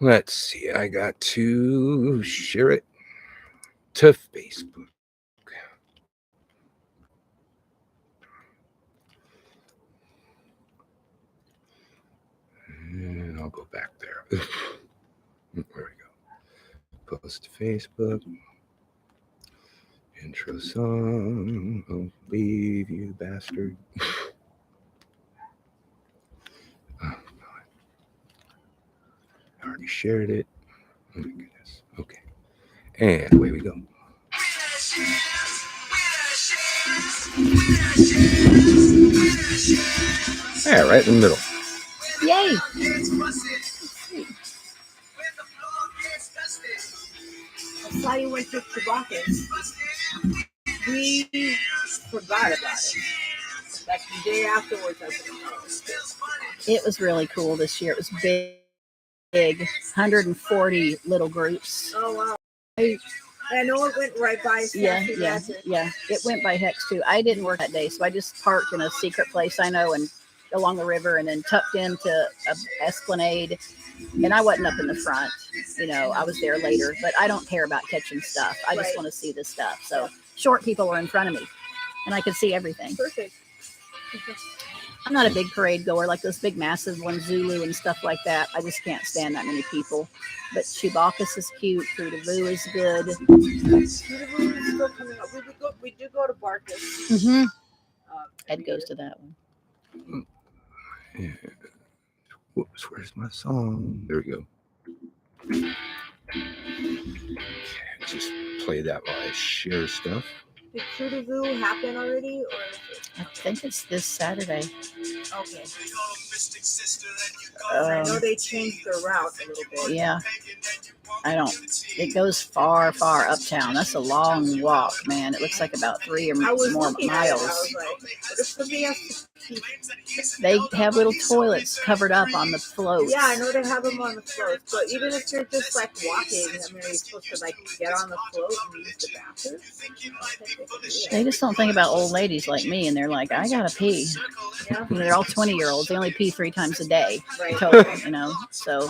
Let's see. I got to share it to Facebook. And I'll go back there. There we go. Post to Facebook. Intro song. I'll leave you, bastard. Oh, God. I already shared it. Oh, my goodness. Okay. And away we go. Yeah, right in the middle. Yay! I saw you went to Chewbacca's. We forgot about it. Like the day afterwards, I was like, oh. It was really cool this year. It was big, 140 little groups. Oh, wow. I know it went right by. Yeah. It went by hex too. I didn't work that day, so I just parked in a secret place I know and along the river, and then tucked into a Esplanade. And I wasn't up in the front, I was there later, but I don't care about catching stuff. I just want to see this stuff. So short people were in front of me, and I could see everything. Perfect. I'm not a big parade goer, like those big massive ones, Zulu and stuff like that. I just can't stand that many people. But Chewbacca's is cute. True to Vu is good. True to Vu is still coming up. We do go to Barkus. Mm-hmm. Ed goes to that one. Yeah. Whoops, where's my song? There we go. Okay, just play that while I share stuff. Did True to Vu happen already? Or I think it's this Saturday. Okay. I know they changed their route a little bit. Yeah. It goes far, far uptown. That's a long walk, man. It looks like about 3 or more miles. I was like, what if somebody has to They have little toilets covered up on the floats. Yeah, I know they have them on the floats, but even if you're just like walking, I mean, are you supposed to like get on the float and use the bathroom? They just don't think about old ladies like me, and they're like, I gotta pee. Yeah. They're all 20-year-olds. They only pee 3 times a day, Right. total, so.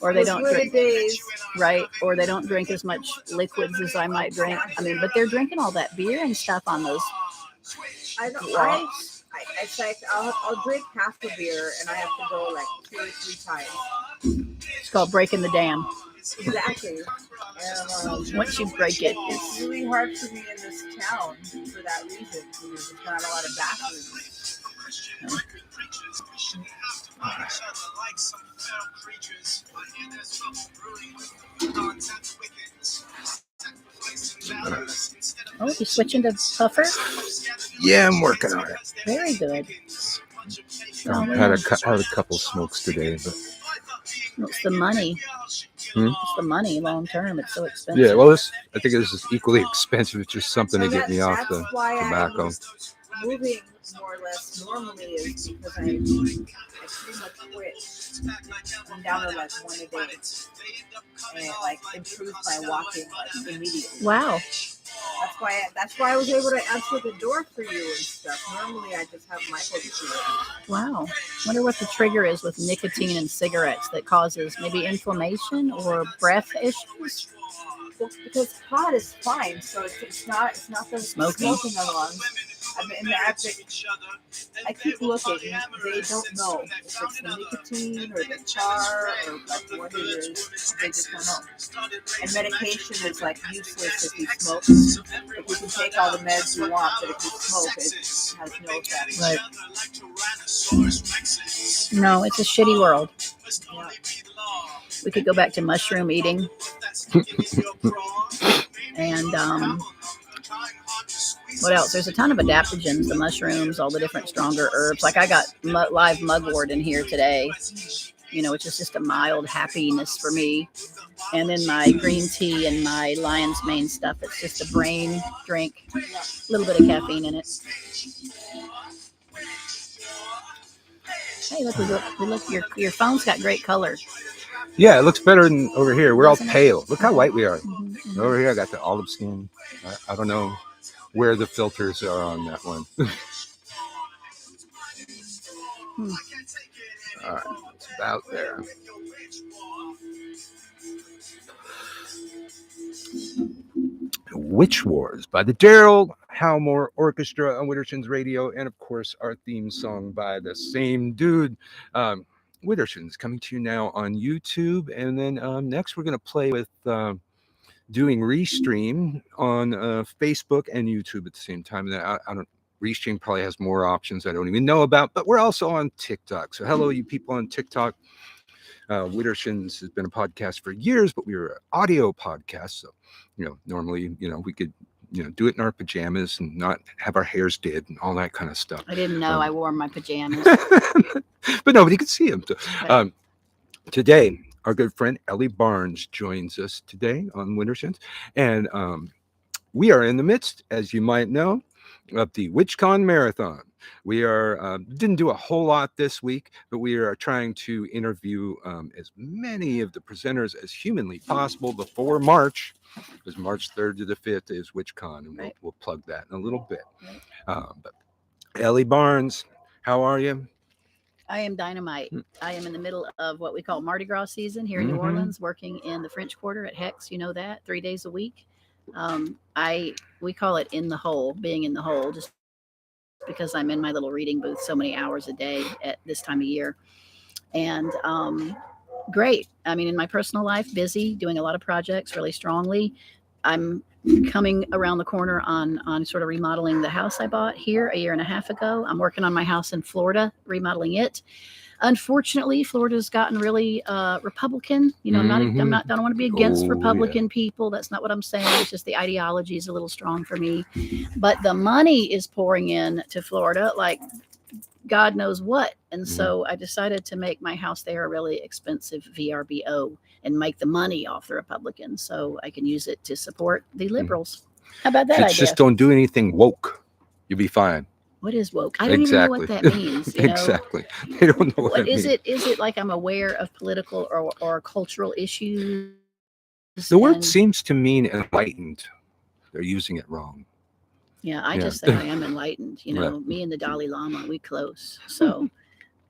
Or they don't drink, days. right? Or they don't drink as much liquids as I might drink. I mean, but they're drinking all that beer and stuff on those. I'll drink half the beer, and I have to go like 2 or 3 times. It's called breaking the dam. Exactly. Once you break it, it's really hard for me in this town for that reason. Because there's not a lot of bathrooms. Oh, you switching to puffer? Yeah, I'm working on it. Very good. Had a couple smokes today, but it's the money. It's the money long term. It's so expensive. Yeah, well, I think this is equally expensive. It's just something to get me off the tobacco. Moving more or less normally is because I pretty much quit. I'm down to like 1 a day, and it like improves my walking like immediately. Wow. That's why I was able to answer the door for you and stuff. Normally I just have Michael do it. Wow. Wonder what the trigger is with nicotine and cigarettes that causes maybe inflammation or breath issues. Well, because pot is fine, so it's not the smoking along. I mean, I keep looking. They don't know if it's the nicotine or the tar or like what it is. They just don't know. And medication is like useless if you smoke. Like you can take all the meds you want, but if you smoke, it has no effect. Right. No, it's a shitty world. Yeah. We could go back to mushroom eating. And what else? There's a ton of adaptogens, the mushrooms, all the different stronger herbs. Like I got live mugwort in here today, which is just a mild happiness for me. And then my green tea and my lion's mane stuff. It's just a brain drink, a little bit of caffeine in it. Hey, look, your phone's got great color. Yeah, it looks better than over here. We're all pale. Look how white we are. Mm-hmm. Over here, I got the olive skin. I don't know where the filters are on that one. All right, let's out there. Witch Wars by the Daryl Howmore Orchestra on Widdershins Radio, and of course our theme song by the same dude. Widdershins coming to you now on YouTube, and then next we're going to play with doing Restream on Facebook and YouTube at the same time. And I don't. Restream probably has more options I don't even know about, but we're also on TikTok. So hello, you people on TikTok. Widdershins has been a podcast for years, but we were an audio podcast. So, normally, we could, do it in our pajamas and not have our hairs did and all that kind of stuff. I didn't know I wore my pajamas. But nobody could see them. So, Right. Today, our good friend Elie Barnes joins us today on Widdershins. And we are in the midst, as you might know, of the WitchCon Marathon. We are didn't do a whole lot this week, but we are trying to interview as many of the presenters as humanly possible before March, because March 3rd to the 5th is WitchCon, and Right. we'll plug that in a little bit. Right. But Elie Barnes, how are you? I am dynamite. I am in the middle of what we call Mardi Gras season here in New Orleans, working in the French Quarter at Hex. You know that, 3 days a week. We call it in the hole, being in the hole, just because I'm in my little reading booth so many hours a day at this time of year. And great. I mean, in my personal life, busy, doing a lot of projects really strongly. I'm coming around the corner on sort of remodeling the house I bought here a year and a half ago. I'm working on my house in Florida, remodeling it. Unfortunately, Florida's gotten really Republican. I'm not. I don't want to be against Republican people. That's not what I'm saying. It's just the ideology is a little strong for me. But the money is pouring in to Florida like God knows what. And so I decided to make my house there a really expensive VRBO and make the money off the Republicans so I can use it to support the liberals. How about that idea? Just don't do anything woke. You'll be fine. What is woke? I don't even know what that means. Exactly. They don't know what it is means. Is it like I'm aware of political or cultural issues? The word seems to mean enlightened. They're using it wrong. Yeah, I just think I am enlightened. Me and the Dalai Lama, we close. So,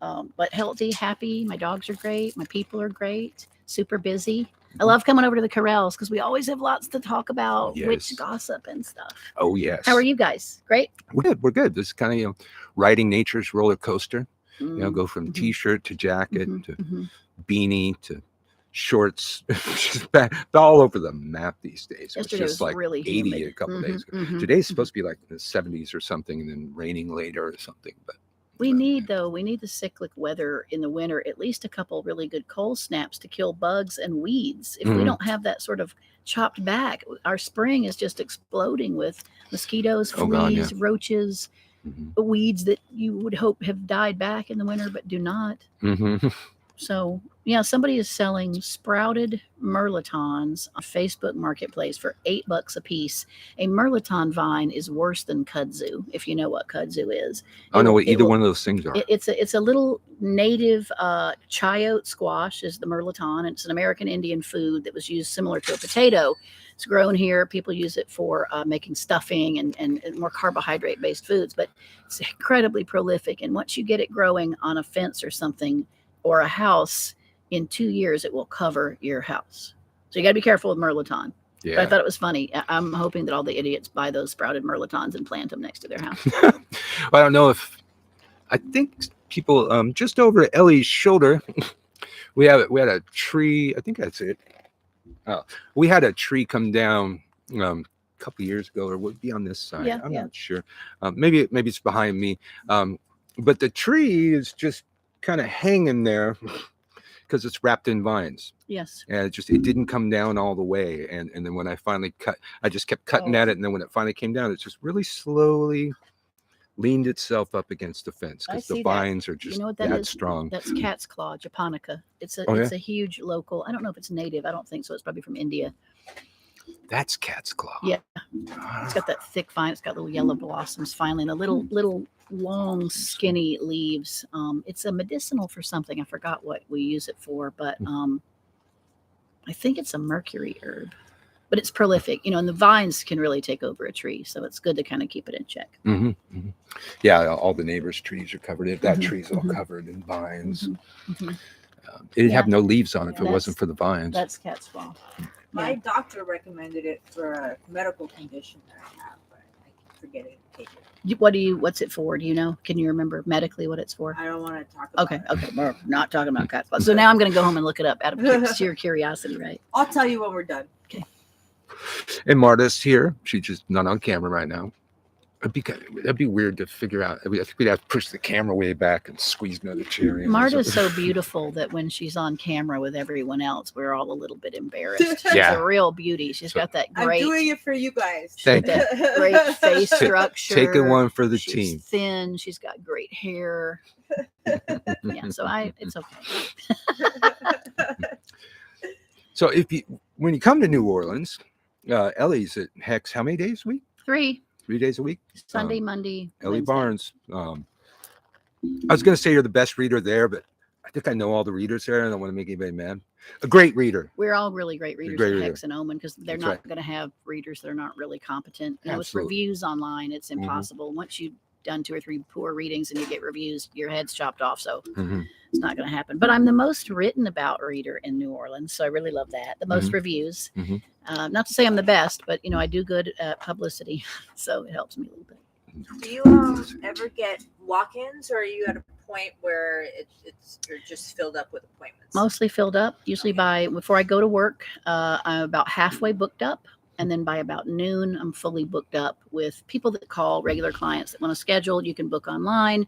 but healthy, happy. My dogs are great. My people are great. Super busy. I love coming over to the corrals because we always have lots to talk about, witch gossip and stuff. Oh, yes. How are you guys? Great? We're good. This is kind of, riding nature's roller coaster. Go from T-shirt to jacket to beanie to shorts. Just all over the map these days. Yesterday was like really 80 humid. a couple days ago. Today's supposed to be like in the 70s or something, and then raining later or something. But we need the cyclic weather in the winter, at least a couple really good cold snaps to kill bugs and weeds. If we don't have that sort of chopped back, our spring is just exploding with mosquitoes, fleas, roaches, weeds that you would hope have died back in the winter but do not. So, somebody is selling sprouted mirlitons on Facebook Marketplace for $8 a piece. A mirliton vine is worse than kudzu, if you know what kudzu is. I don't know what either one of those things are. It's a little native chayote squash is the mirliton. It's an American Indian food that was used similar to a potato. It's grown here. People use it for making stuffing and more carbohydrate-based foods, but it's incredibly prolific. And once you get it growing on a fence or something, or a house, in 2 years, it will cover your house. So you got to be careful with mirliton. Yeah. But I thought it was funny. I'm hoping that all the idiots buy those sprouted mirlitons and plant them next to their house. Well, I don't know I think people, just over Ellie's shoulder, we had a tree. I think that's it. We had a tree come down a couple years ago, or would be on this side. I'm not sure. Maybe it's behind me. But the tree is just kind of hanging there because it's wrapped in vines. Yes. And it didn't come down all the way. And then when I finally cut, I just kept cutting at it. And then when it finally came down, it just really slowly leaned itself up against the fence because the vines are just that strong. That's cat's claw, japonica. It's a huge local. I don't know if it's native. I don't think so. It's probably from India. That's cat's claw. Yeah. It's got that thick vine. It's got little yellow blossoms finally and a little long skinny leaves. It's a medicinal for something. I forgot what we use it for, but I think it's a mercury herb. But it's prolific, and the vines can really take over a tree, so it's good to kind of keep it in check. Yeah, all the neighbors' trees are covered. That tree's all covered in vines. It'd Yeah. have no leaves on it if it That's- wasn't for the vines. That's cat's paw. My doctor recommended it for a medical condition that I have, but I keep forgetting to take it. What's it for? Do you know? Can you remember medically what it's for? I don't want to talk about Okay. it. Okay. We're not talking about cat's paw. So now I'm going to go home and look it up out of sheer curiosity, right? I'll tell you when we're done. And Marta's here. She's just not on camera right now. That'd be weird to figure out. I think we'd have to push the camera way back and squeeze another chair in. Marta's so beautiful that when she's on camera with everyone else, we're all a little bit embarrassed. She's Yeah. a real beauty. She's got that I'm great, doing it for you guys. Thank that great face structure. Taking one for the She's team. thin. She's got great hair. Yeah, so it's okay. So when you come to New Orleans, Ellie's at Hex how many days a week? 3 3 days a week? Sunday, Monday, Elie Wednesday. Barnes. I was going to say you're the best reader there, but I think I know all the readers there. I don't want to make anybody mad. A great reader. We're all really great readers Great at reader. Hex and Omen because they're That's not right. going to have readers that are not really competent. With Absolutely. reviews online, it's Mhm. impossible. Once you've done 2 or 3 poor readings and you get reviews, your head's chopped off. So Mhm. it's not going to happen. But I'm the most written about reader in New Orleans, so I really love that. The most Mhm. reviews. Mhm. Not to say I'm the best, but I do good at publicity, so it helps me a little bit. Do you ever get walk-ins, or are you at a point where you're just filled up with appointments? Mostly filled up. Usually before I go to work, I'm about halfway booked up. And then by about noon, I'm fully booked up with people that call, regular clients that want to schedule. You can book online,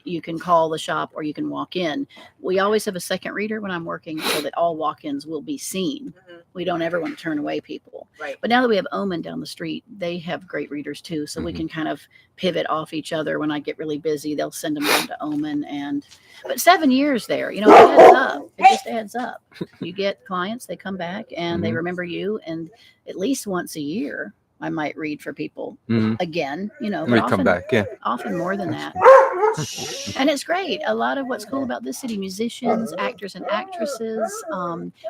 you can call the shop, or you can walk in. We always have a second reader when I'm working so that all walk-ins will be seen. Mhm. We don't ever want to turn away people. Right. But now that we have Omen down the street, they have great readers too. So we Mhm. can kind of pivot off each other. When I get really busy, they'll send them down to Omen. But 7 years there, it adds up. It just adds up. You get clients, they come back and they Mhm. remember you. And at least once a year, I might read for people Mhm. again, but We often, come back. Yeah. often more than that. And it's great. A lot of what's cool about this city, musicians, actors and actresses,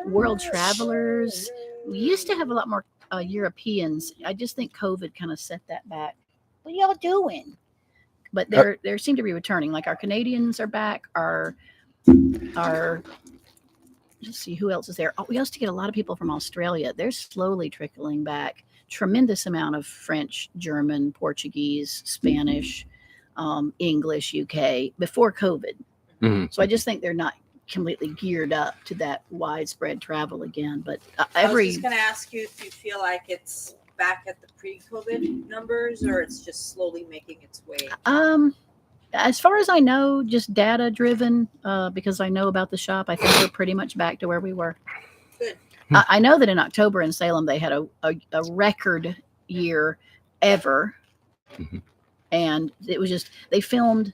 world travelers. We used to have a lot more Europeans. I just think COVID kind of set that back. What y'all doing? But there seem to be returning. Like our Canadians are back. Our let's see who else is there. Oh, we used to get a lot of people from Australia. They're slowly trickling back. Tremendous amount of French, German, Portuguese, Spanish, English, UK before COVID. Mhm. So I just think they're not completely geared up to that widespread travel again. But I was just going to ask you if you feel like it's back at the pre-COVID numbers, or it's just slowly making its way. As far as I know, just data driven, because I know about the shop. I think we're pretty much back to where we were. Good. I know that in October in Salem, they had a record year ever. Mhm. And it was just, they filmed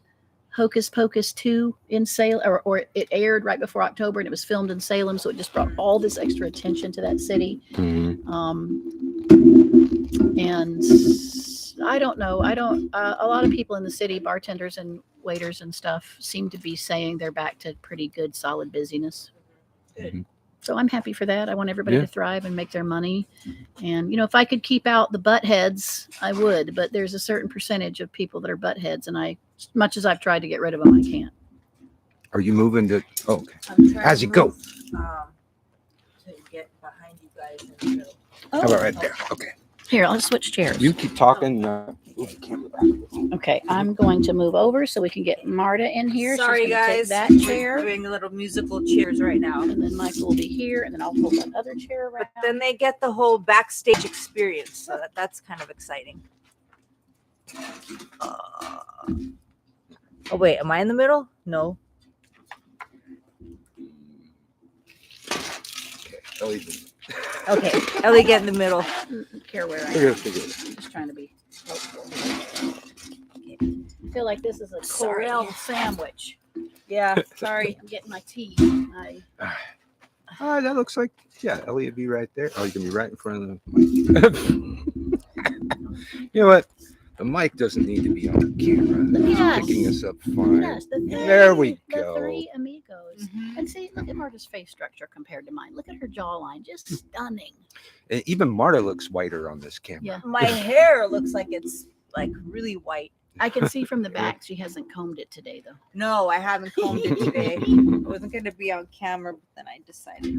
Hocus Pocus 2 in Salem, or it aired right before October, and it was filmed in Salem. So it just brought all this extra attention to that city. Mhm. And I don't know. A lot of people in the city, bartenders and waiters and stuff, seem to be saying they're back to pretty good, solid busyness. Mhm. So I'm happy for that. I want everybody Yeah. to thrive and make their money. And, if I could keep out the butt heads, I would. But there's a certain percentage of people that are butt heads. And as much as I've tried to get rid of them, I can't. Are you moving to? Oh, okay. I'm trying As to you go. move, to get behind you guys in the middle. How about right there? Okay. Here, I'll switch chairs. You keep talking. Okay, I'm going to move over so we can get Marta in here. Sorry, She's gonna take guys. that We're chair. doing little musical chairs right now. And then Michael will be here. And then I'll hold that other chair around. But then they get the whole backstage experience, so that's kind of exciting. Oh wait, am I in the middle? No. Okay, Elie, get in the middle. I don't care where I Figure am. it, figure it. I'm just trying to be helpful. I feel like this is a Sorry. Corel sandwich. Yeah, sorry. I'm getting my tea. That looks like, yeah, Ellie would be right there. Oh, you can be right in front of the mic. You know what? The mic doesn't need to be on camera. Look at It's us. picking us up fine. Yes, There we go. The 3 amigos. And see, look at Marta's face structure compared to mine. Look at her jawline. Just stunning. And even Marta looks whiter on this camera. Yeah. My hair looks like it's like really white. I can see from the back she hasn't combed it today, though. No, I haven't combed it today. I wasn't going to be on camera, but then I decided.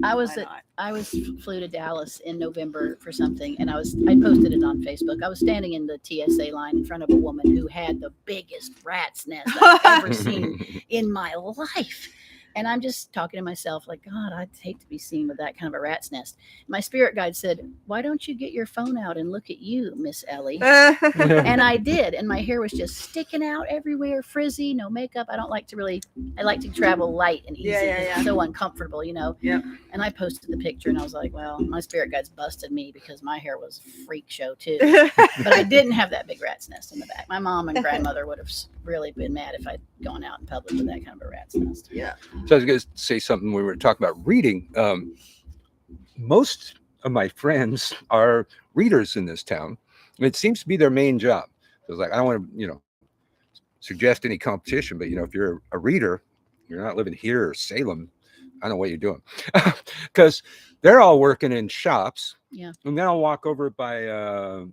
I flew to Dallas in November for something, and I posted it on Facebook. I was standing in the TSA line in front of a woman who had the biggest rat's nest I've ever seen in my life. And I'm just talking to myself like, God, I'd hate to be seen with that kind of a rat's nest. My spirit guide said, why don't you get your phone out and look at you, Miss Elie? And I did. And my hair was just sticking out everywhere, frizzy, no makeup. I like to travel light and easy. It's so uncomfortable, you know? Yeah. And I posted the picture and I was like, well, my spirit guides busted me because my hair was a freak show too. But I didn't have that big rat's nest in the back. My mom and grandmother would have really been mad if I'd gone out in public with that kind of a rat's nest. Yeah. So I was going to say something when we were talking about reading. Most of my friends are readers in this town. It seems to be their main job. So it's like, I don't want to, suggest any competition, but, if you're a reader, you're not living here or Salem, I don't know what you're doing. Because they're all working in shops. Yeah. And then I'll walk over by the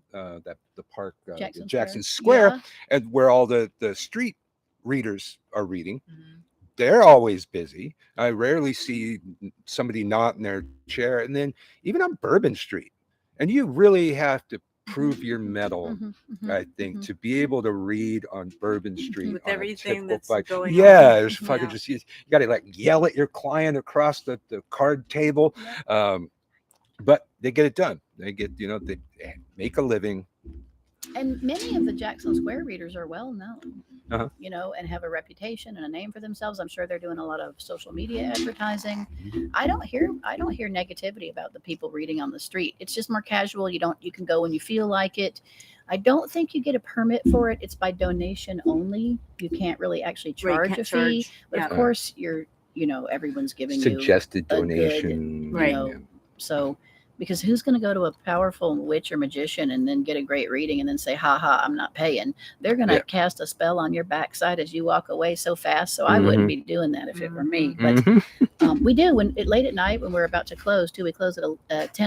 park, Jackson Square. Square, and where all the street readers are reading. Mm-hmm. They're always busy. I rarely see somebody not in their chair. And then even on Bourbon Street, and you really have to prove your mettle, I think, to be able to read on Bourbon Street with on everything that's bike. going yeah, on. There's fucking just you got to like yell at your client across the card table, but they get it done. They get they make a living. And many of the Jackson Square readers are well known, Uh-huh. And have a reputation and a name for themselves. I'm sure they're doing a lot of social media advertising. I don't hear negativity about the people reading on the street. It's just more casual. You can go when you feel like it. I don't think you get a permit for it. It's by donation only. You can't really actually charge a fee. But of course, everyone's giving suggested you donation, good, so. Because who's going to go to a powerful witch or magician and then get a great reading and then say, ha ha, I'm not paying. They're going to cast a spell on your backside as you walk away so fast. So I wouldn't be doing that if it were me. But we do late at night when we're about to close too. We close at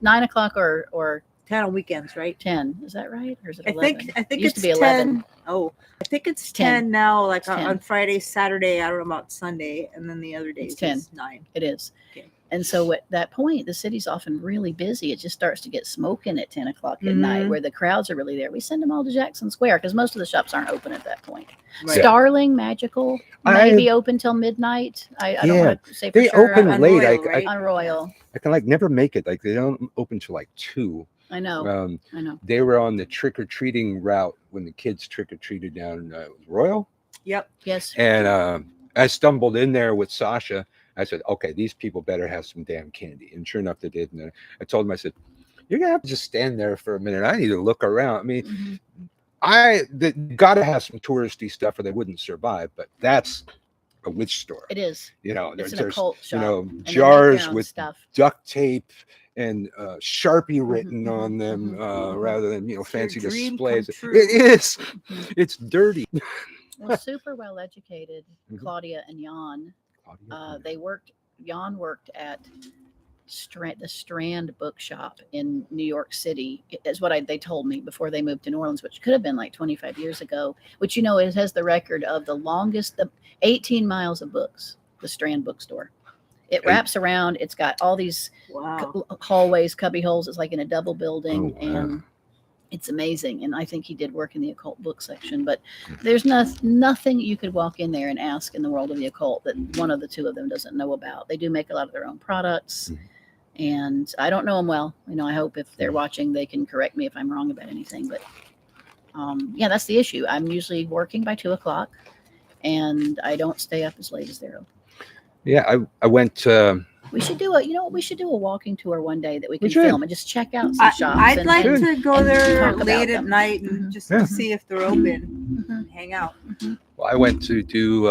9 o'clock or 10 on weekends, right? 10. Is that right? Or is it 11? I think it used it's to be 10. 11. Oh, I think it's 10 now, like 10. On Friday, Saturday, I don't know about Sunday, and then the other days it's 10. Is 9. It is. Okay. And so at that point, the city's often really busy. It just starts to get smoking at 10 o'clock at night where the crowds are really there. We send them all to Jackson Square because most of the shops aren't open at that point. Right. Starling, Magical, maybe open till midnight. I don't want to say for sure. They open late. Royal, on Royal. I can never make it. They don't open till 2. I know. They were on the trick-or-treating route when the kids trick-or-treated down Royal. Yep. Yes. And I stumbled in there with Sasha. I said, okay, these people better have some damn candy. And sure enough, they did. And I told them, I said, you're going to have to just stand there for a minute. I need to look around. I mean, they got to have some touristy stuff or they wouldn't survive. But that's a witch store. It is. There's an occult shop. Jars with stuff. Duct tape and Sharpie written on them rather than, fancy displays. It is. It's dirty. Well, super well educated, Claudia and Jan. Jan worked at the Strand Bookshop in New York City. Is what they told me before they moved to New Orleans, which could have been 25 years ago. Which it has the record of the longest, 18 miles of books. The Strand Bookstore. It wraps around. It's got all these hallways, cubby holes. It's like in a double building, and it's amazing. And I think he did work in the occult book section. But there's nothing you could walk in there and ask in the world of the occult that one of the two of them doesn't know about. They do make a lot of their own products. And I don't know them well. I hope if they're watching, they can correct me if I'm wrong about anything. But that's the issue. I'm usually working by 2 o'clock, and I don't stay up as late as they're open. Yeah, I went. We should do a walking tour one day that we can film and just check out some shops. I'd like to go there late at night and just to see if they're open, hang out. Well, I went to do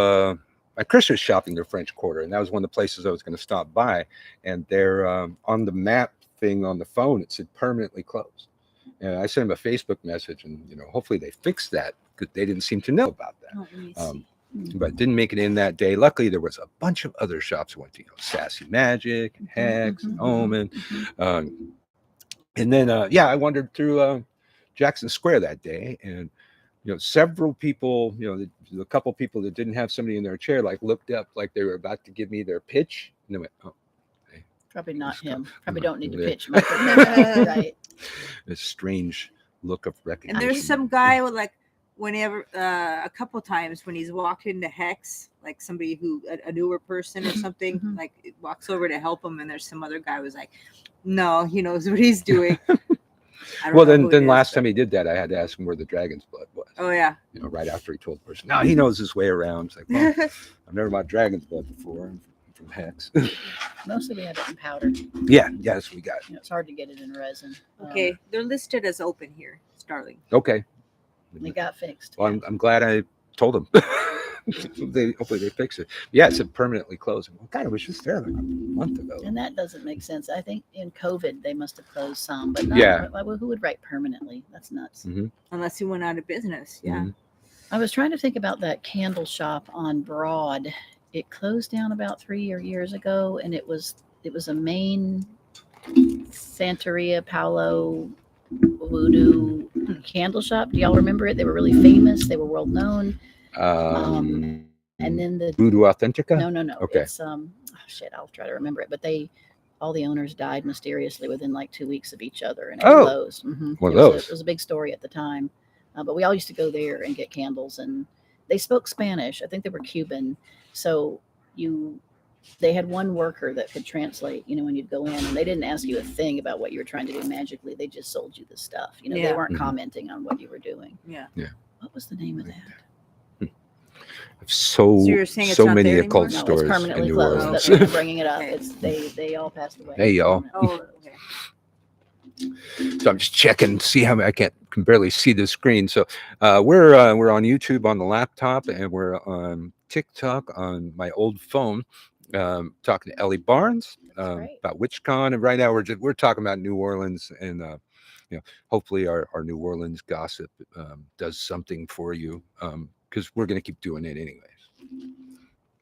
my Christmas shopping to French Quarter, and that was one of the places I was going to stop by. And they're on the map thing on the phone, it said permanently closed. And I sent them a Facebook message, and hopefully they fixed that because they didn't seem to know about that. But didn't make it in that day. Luckily, there was a bunch of other shops I went to, Sassy Magic and Hex and Omen. And then, I wandered through Jackson Square that day. And several people, the couple people that didn't have somebody in their chair, like looked up like they were about to give me their pitch, and they went, "Oh, hey, Probably not Just come- him. Probably don't need to Yeah. pitch microphone. Right. a strange look of recognition." And there's some guy with like whenever a couple times when he's walked into Hex, like somebody who a newer person or something, Mhm. like walks over to help him, and there's some other guy who's like, no, he knows what he's doing. I don't Well, know who it then is, last but- time he did that, I had to ask him where the dragon's blood was. Oh yeah. Right after he told the person, no, he knows his way around. It's like, well, I've never bought dragon's blood before. I'm from Hex. Mostly we have it in powder. Yes, we got. It's hard to get it in resin. Okay, they're listed as open here, Starling. Okay. It got fixed. Well, I'm glad I told them. Hopefully they fix it. Yeah, it's permanently closed. Well, God, it was just there like a month ago. And that doesn't make sense. I think in COVID they must have closed some, but not, Yeah. who would write permanently? That's nuts. Unless he went out of business. Yeah. Mhm. I was trying to think about that candle shop on Broad. It closed down about 3 years ago, and it was a main Santeria Paolo voodoo candle shop. Do y'all remember it? They were really famous. They were world known. And then the Voodoo Authentica? no. Okay. It's shit. I'll try to remember it. But all the owners died mysteriously within like 2 weeks of each other, and it closed. One of It those. was a big story at the time. But we all used to go there and get candles, and they spoke Spanish. I think they were Cuban. So they had one worker that could translate, when you'd go in, and they didn't ask you a thing about what you were trying to do magically. They just sold you the stuff. They Yeah. weren't Mhm. commenting on what you were doing. Yeah. What was the name of that? So you're saying it's so not many there occult anymore? No, stores it's permanently in New closed. Orleans. That's why I'm bringing it up. Okay. They all passed away. Hey, y'all. Oh, okay. So I'm just checking, see how I can barely see the screen. So we're on YouTube on the laptop, and we're on TikTok on my old phone, talking to Elie Barnes right. about WitchCon, and right now we're talking about New Orleans, and hopefully our New Orleans gossip does something for you, because we're going to keep doing it anyways.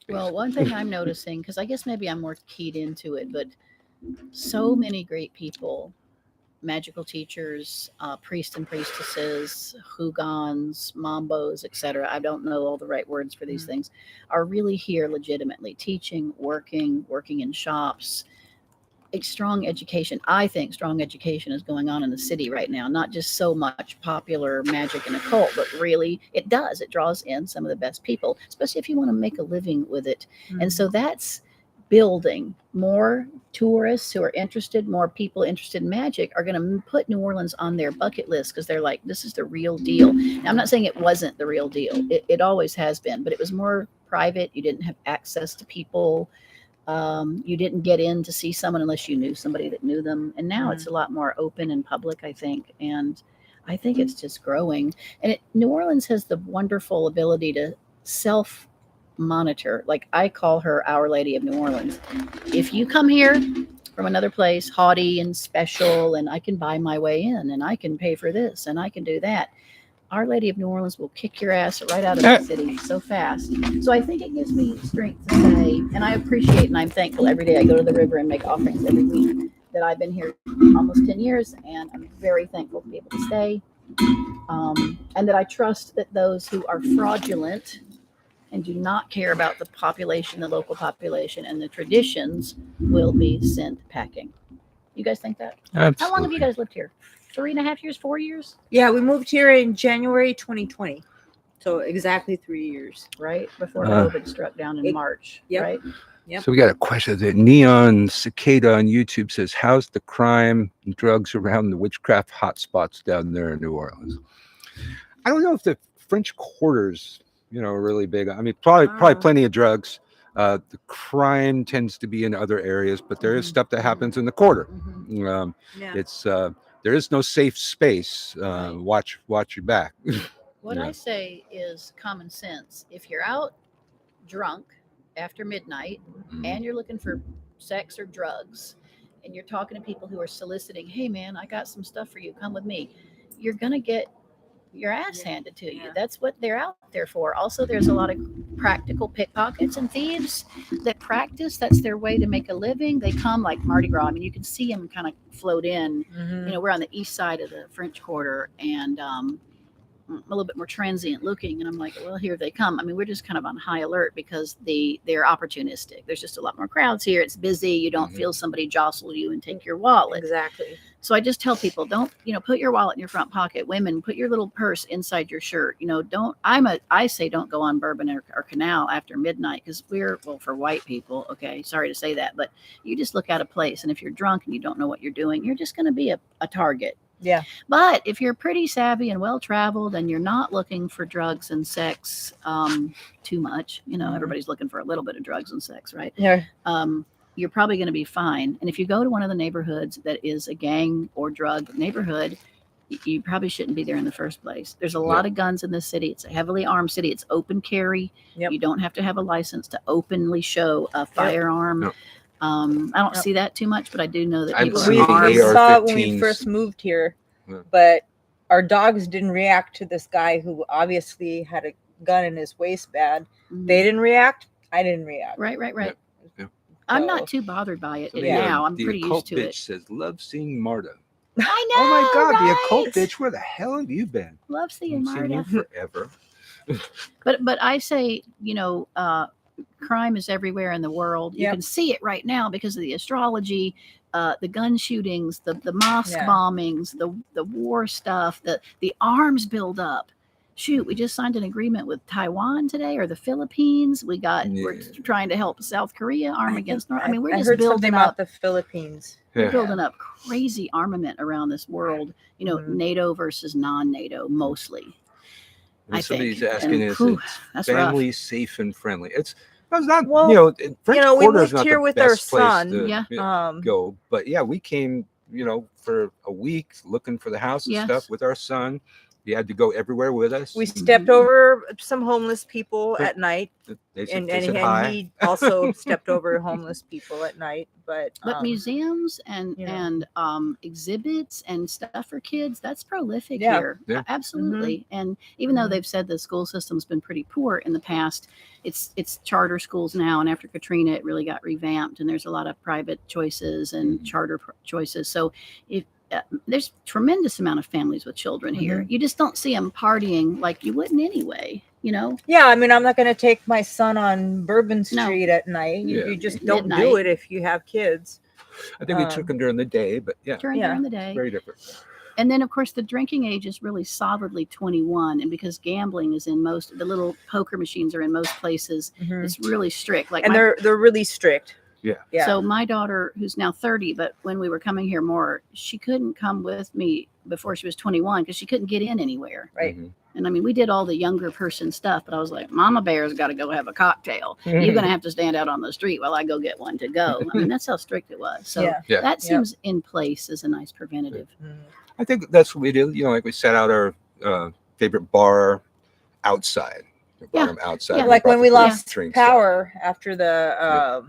Well, one thing I'm noticing, because I guess maybe I'm more keyed into it, but so many great people, magical teachers, priests and priestesses, hugans, mambos, etc. I don't know all the right words for these things, are really here legitimately teaching, working in shops. A strong education. I think strong education is going on in the city right now, not just so much popular magic and occult, but really it draws in some of the best people, especially if you want to make a living with it. And so that's building. More tourists who are interested, more people interested in magic are going to put New Orleans on their bucket list, because they're like, this is the real deal. Now, I'm not saying it wasn't the real deal. It always has been, but it was more private. You didn't have access to people. You didn't get in to see someone unless you knew somebody that knew them. And now it's a lot more open and public, I think. And I think it's just growing. And New Orleans has the wonderful ability to self-monitor. Like, I call her Our Lady of New Orleans. If you come here from another place, haughty and special, and I can buy my way in, and I can pay for this, and I can do that, Our Lady of New Orleans will kick your ass right out of the city so fast. So I think it gives me strength to say, and I appreciate and I'm thankful every day I go to the river and make offerings every week, that I've been here almost 10 years, and I'm very thankful to be able to stay. And that I trust that those who are fraudulent and do not care about the population, the local population, and the traditions will be sent packing. You guys think that? Absolutely. How long have you guys lived here? 3.5 years, 4 years? Yeah, we moved here in January 2020. So exactly 3 years. Right before COVID struck down in March. Yep. Right. Yep. So we got a question that Neon Cicada on YouTube says, how's the crime and drugs around the witchcraft hotspots down there in New Orleans? I don't know if the French Quarters, are really big. I mean, probably plenty of drugs. The crime tends to be in other areas, but there is stuff that happens in the quarter. Yeah. It's there is no safe space. Watch your back. What I say is common sense. If you're out drunk after midnight and you're looking for sex or drugs, and you're talking to people who are soliciting, hey man, I got some stuff for you, come with me, you're gonna get your ass handed to you. That's what they're out there for. Also, there's a lot of practical pickpockets and thieves that practice. That's their way to make a living. They come like Mardi Gras. I mean, you can see them kind of float in. We're on the east side of the French Quarter, and a little bit more transient looking. And I'm like, well, here they come. I mean, we're just kind of on high alert because they're opportunistic. There's just a lot more crowds here. It's busy. You don't feel somebody jostle you and take your wallet. Exactly. So I just tell people, don't, put your wallet in your front pocket. Women, put your little purse inside your shirt. I say don't go on Bourbon or Canal after midnight because for white people, okay, sorry to say that, but you just look out of place. And if you're drunk and you don't know what you're doing, you're just going to be a target. Yeah. But if you're pretty savvy and well-traveled and you're not looking for drugs and sex too much, everybody's looking for a little bit of drugs and sex, right? Yeah. You're probably going to be fine. And if you go to one of the neighborhoods that is a gang or drug neighborhood, you probably shouldn't be there in the first place. There's a lot of guns in this city. It's a heavily armed city. It's open carry. Yep. You don't have to have a license to openly show a firearm. Yep. I don't see that too much, but I do know that I've people seen are We armed. saw it when we AR-15s. first moved here, Yeah. but our dogs didn't react to this guy who obviously had a gun in his waistband. They didn't react. I didn't react. Right. Yeah. I'm So- not too bothered by it The, now. I'm the pretty occult used to bitch it. says, love seeing Marta. I know. Oh my God, right? the occult bitch, where the hell have you been? Love seeing I've seen you Marta. forever. But I say, crime is everywhere in the world. You Yep. can see it right now because of the astrology, the gun shootings, the mosque Yeah. bombings, the war stuff, the arms buildup. Shoot, we just signed an agreement with Taiwan today or the Philippines. We're trying to help South Korea arm against North. I mean, we're I just heard something building about up. the Philippines. We're Yeah. building up crazy armament around this world. Mhm. NATO versus non-NATO mostly. I And somebody's think. asking, And, is whew, it that's rough. family safe and friendly? It's not, Well, French we Quarter is moved not here the with our best place son. to Yeah. go. But yeah, we came, for a week looking for the house and Yes. stuff with our son. He had to go everywhere with us. We stepped over some homeless people Yeah. at night, They said, and, they and, said and hi. he also stepped over homeless people at night. But Museums and you know. and exhibits and stuff for kids, that's prolific Yeah. here. Yeah. Absolutely. And even though Mhm. they've said the school system's been pretty poor in the past, it's charter schools now, and after Katrina it really got revamped, and there's a lot of private choices and Mhm. charter choices. So if there's tremendous amount of families with children here. You just don't see them partying like you wouldn't anyway, yeah, I mean, I'm not going to take my son on Bourbon No. Street at night. Yeah. You just don't do Midnight. it if you have kids. I think we took him during the day, but yeah, during the day. very different. And then, of course, the drinking age is really solidly 21. And because gambling is in the little poker machines are in most places, Mhm. it's really strict. Like And they're really strict. Yeah. Yeah. So my daughter, who's now 30, but when we were coming here more, she couldn't come with me before she was 21 because she couldn't get in anywhere. Right. Mhm. And I mean, we did all the younger person stuff, but I was like, Mama Bear's got to go have a cocktail. You're going to have to stand out on the street while I go get one to go. I mean, that's how strict it was. So Yeah. Yeah. that seems in place as a nice preventative. Mhm. I think that's what we did. Like we set out our favorite bar outside. We brought Yeah. them outside. Yeah. We Like brought when the we first lost drinks out. power after the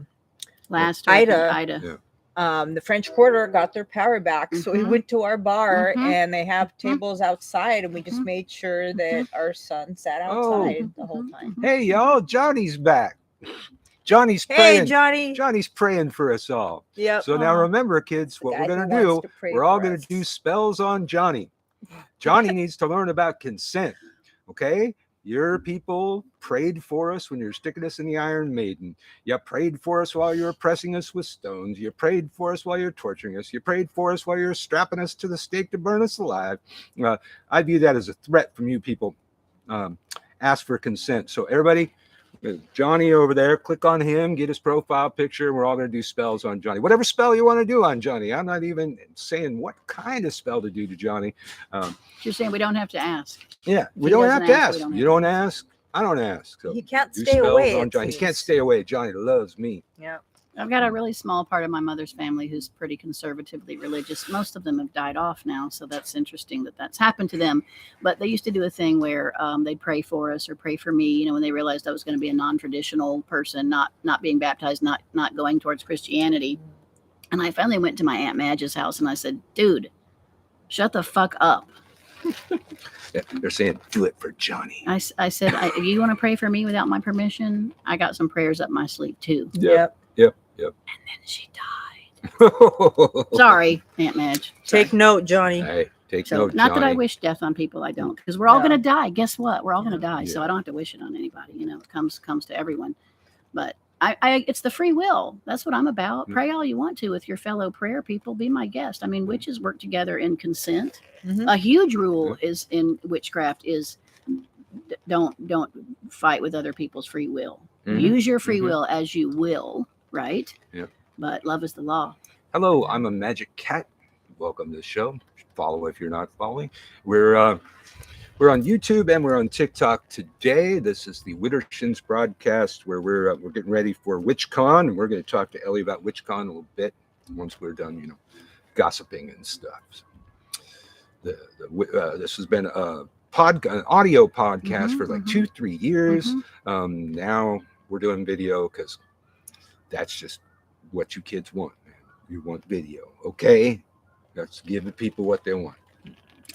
Last Ida. Ida. the French Quarter got their power back. So we Mhm. went to our bar Mhm. and they have Mhm. tables outside, and we just Mhm. made sure that our son sat Oh. outside the whole time. Hey, y'all, Johnny's back. Johnny's Hey, praying. Johnny. Johnny's praying for us all. Yep. So now remember, kids, The what guy we're going who to do, wants to pray we're all for going us. to do spells on Johnny. Johnny needs to learn about consent. Okay? Your people prayed for us when you were sticking us in the Iron Maiden. You prayed for us while you were pressing us with stones. You prayed for us while you're torturing us. You prayed for us while you're strapping us to the stake to burn us alive. I view that as a threat from you people. Ask for consent. So everybody, Johnny over there, click on him, get his profile picture. We're all going to do spells on Johnny. Whatever spell you want to do on Johnny. I'm not even saying what kind of spell to do to Johnny. You're saying we don't have to ask. Yeah, we he don't doesn't have to ask, ask. we don't You have don't to ask. I don't ask. So He can't do stay spells away. on it Johnny. He can't seems. stay away. Johnny loves me. Yeah. I've got a really small part of my mother's family who's pretty conservatively religious. Most of them have died off now, so that's interesting that that's happened to them. But they used to do a thing where they'd pray for us or pray for me, when they realized I was going to be a non-traditional person, not being baptized, not going towards Christianity. And I finally went to my Aunt Madge's house and I said, dude, shut the fuck up. Yeah, they're saying, do it for Johnny. I said, if you want to pray for me without my permission, I got some prayers up my sleeve too. Yep. And then she died. Sorry, Aunt Madge. Sorry. Take note, Johnny. Hey, Take So note, not that I Johnny. wish death on people. I don't, because we're all No. going to die. Guess what? We're all going to die. So Yeah. I don't have to wish it on anybody. You know, it comes to everyone. But it's the free will. That's what I'm about. Yeah. Pray all you want to with your fellow prayer people. Be my guest. I mean, witches work together in consent. Mhm. A huge rule is in witchcraft is don't fight with other people's free will. Mhm. Use your free Mhm. will as you will, right? Yeah. But love is the law. Hello, I'm a magic cat. Welcome to the show. Follow if you're not following. We're on YouTube and we're on TikTok today. This is the Widdershins broadcast where we're getting ready for WitchCon, and we're going to talk to Elie about WitchCon a little bit once we're done, gossiping and stuff. This has been an audio podcast for like 2-3 years. Now we're doing video because that's just what you kids want. Man. You want video, okay? Let's give the people what they want.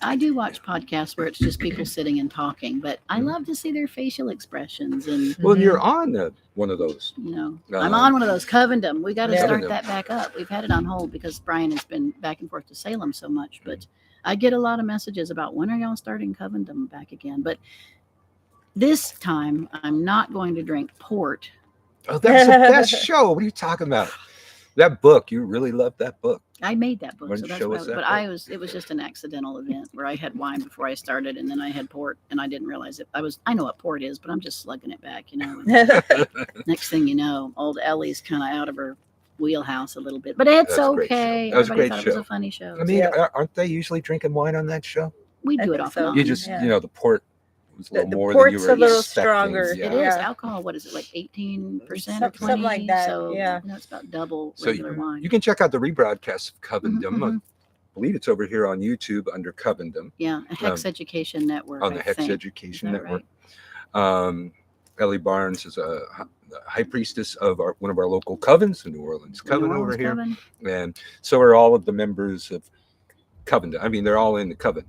I do watch podcasts where it's just people sitting and talking, but I love to see their facial expressions. And Well, you're on one of those. I'm on one of those Covendom. We got to Yeah. start that back up. We've had it on hold because Brian has been back and forth to Salem so much, but I get a lot of messages about when are y'all starting Covendom back again. But this time I'm not going to drink port. Oh, that's the best show. What are you talking about? That book, you really loved that book. I made that book, Why so don't you that's show why. us that But book? it was just an accidental event where I had wine before I started, and then I had port, and I didn't realize it. I know what port is, but I'm just slugging it back, And next thing you know, old Ellie's kind of out of her wheelhouse a little bit, but it's That's a great okay. show. That was a Everybody great thought it was show. a funny show. I mean, Yeah. aren't they usually drinking wine on that show? We I do it think off so. and on. You just, Yeah. the port was a little The more port's than you a were little expecting. stronger. Yeah. It is Yeah. alcohol. What is it, like 18% or Something 20? like that, So yeah. it's about double So regular wine. You can check out the rebroadcast of Covendom. Mhm. I believe it's over here on YouTube under Covendom Yeah, a Hex Education Network. on the I Hex think. Education Is that Network. right? Elie Barnes is a high priestess of one of our local covens, the New Orleans Coven New over Orleans here. Coven. And so are all of the members of Covendom. I mean, they're all in the Coven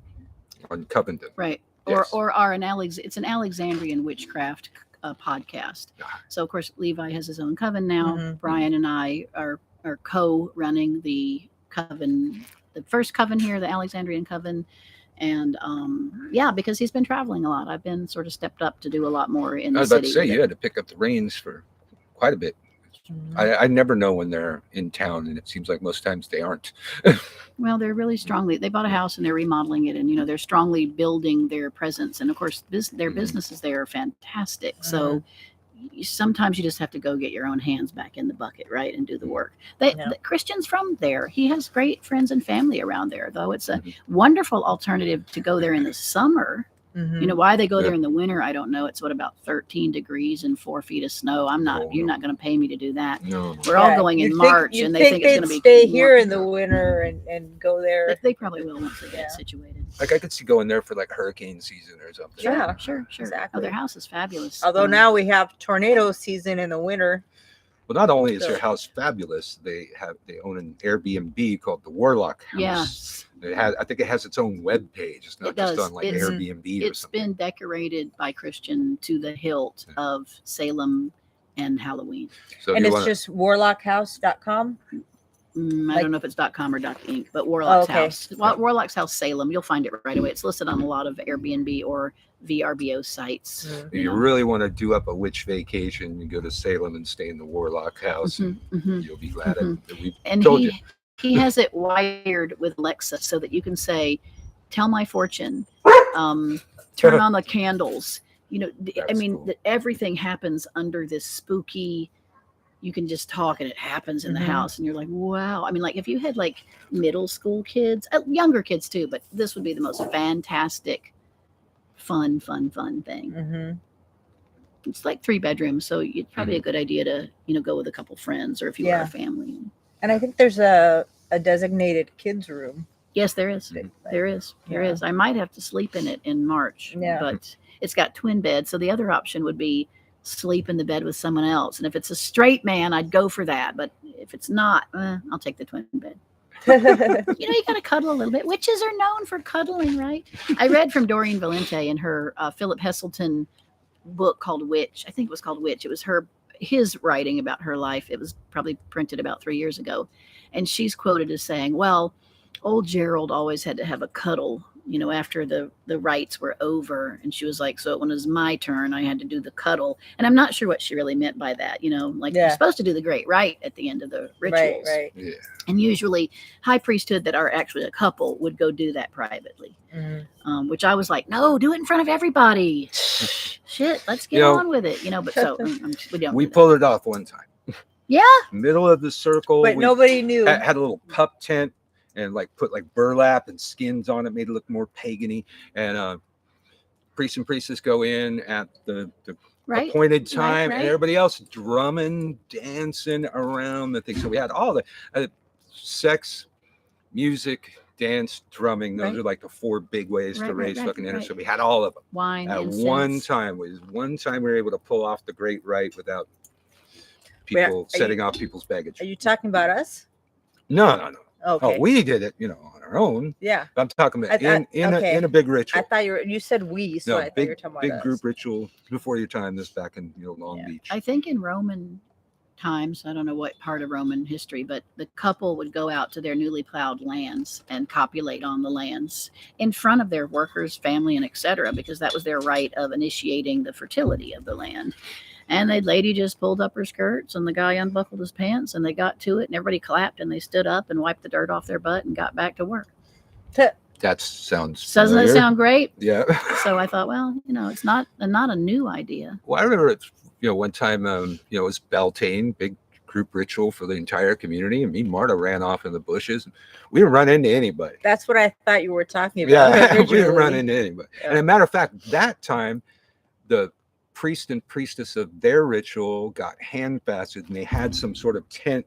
on Covendom. Right. Yes. Or are it's an Alexandrian witchcraft podcast. Ah. So of course Levi has his own coven now. Mhm. Brian and I are co-running the coven, the first coven here, the Alexandrian coven. And because he's been traveling a lot. I've been sort of stepped up to do a lot more in I the was about city. to say, with you it. had to pick up the reins for quite a bit. Mhm. I never know when they're in town, and it seems like most times they aren't. Well, they're really strongly. They bought a house and they're remodeling it, and they're strongly building their presence. And of course, their Mhm. businesses there are fantastic. So sometimes you just have to go get your own hands back in the bucket, right, and do the work. Yeah. The Christian's from there. He has great friends and family around there, though. It's a Mhm. wonderful alternative to go there in the summer. Mhm. Why they go there Yeah. in the winter, I don't know. It's about 13 degrees and 4 feet of snow. You're not going to pay me to do that. No. We're all Yeah, going in you'd March, you'd and they think it's they'd going to be stay warm. here in the winter and go there. They probably will once they Yeah. get situated. Like I could see going there for like hurricane season or something. Sure, Yeah, sure. Oh, exactly. their house is fabulous. Although now we have tornado season in the winter. Well, not only is So- their house fabulous, they own an Airbnb called the Warlock House. Yeah. I think it has its own web page. It's not It just does. on like It's- Airbnb or it's something. been decorated by Christian to the hilt of Salem and Halloween. So if And you it's wanna- just warlockhouse.com. I Like- don't know if it's .com or .inc, but Warlock's okay. House. Warlock's House Salem. You'll find it right away. It's listed on a lot of Airbnb or VRBO sites. Mhm. if you really want to do up a witch vacation, you go to Salem and stay in the Warlock House. Mhm, mhm. You'll be glad that we And told you. he has it wired with Alexa so that you can say, "Tell my fortune," turn on the candles. That's cool. Everything happens under this spooky. You can just talk and it happens in the Mhm. house, and you're like, "Wow!" I mean, like if you had like middle school kids, younger kids too, but this would be the most fantastic, fun thing. Mhm. It's like 3 bedrooms, so it's probably a good idea to go with a couple friends, or if you are Yeah. a family. And I think there's a designated kids room. Yes, there is. Mhm. There is. There Yeah. is. I might have to sleep in it in March. Yeah. But it's got twin beds. So the other option would be sleep in the bed with someone else. And if it's a straight man, I'd go for that. But if it's not, I'll take the twin bed. You got to cuddle a little bit. Witches are known for cuddling, right? I read from Doreen Valente in her Philip Heselton book called Witch. I think it was called Witch. It was his writing about her life. It was probably printed about 3 years ago. And she's quoted as saying, well, old Gerald always had to have a cuddle, after the rites were over. And she was like, so when it was my turn, I had to do the cuddle. And I'm not sure what she really meant by that. Like you're supposed to do the great rite at the end of the rituals. Right. Yeah. And usually high priesthood that are actually a couple would go do that privately. Which I was like, no, do it in front of everybody. Shit, let's get on with it. But so we pulled it off one time. Yeah. Middle of the circle. But nobody knew. Had a little pup tent and put burlap and skins on it, made it look more pagany. And priest and priestess go in at the appointed time, and everybody else drumming, dancing around the thing. So we had all the sex, music, dance, drumming. Those are the four big ways to raise fucking energy. So we had all of them. Wine at incense. one time. We were able to pull off the great rite without people setting off people's baggage. Are you talking about us? No. Okay. Oh, we did it, on our own. Yeah. I'm talking about in a big ritual. I thought you said we, so I thought you were talking about big us. Group ritual before your time. This back in Long Beach. I think in Roman times, I don't know what part of Roman history, but the couple would go out to their newly plowed lands and copulate on the lands in front of their workers, family, and etc., because that was their rite of initiating the fertility of the land. And the lady just pulled up her skirts and the guy unbuckled his pants and they got to it and everybody clapped and they stood up and wiped the dirt off their butt and got back to work. That sounds Doesn't familiar. that sound great? Yeah. So I thought, well, it's not a new idea. Well, I remember one time, it was Beltane, big group ritual for the entire community. And me and Marta ran off in the bushes. We didn't run into anybody. That's what I thought you were talking about. Yeah, we didn't run into anybody. Yeah. And as a matter of fact, that time, the priest and priestess of their ritual got handfasted and they had some sort of tent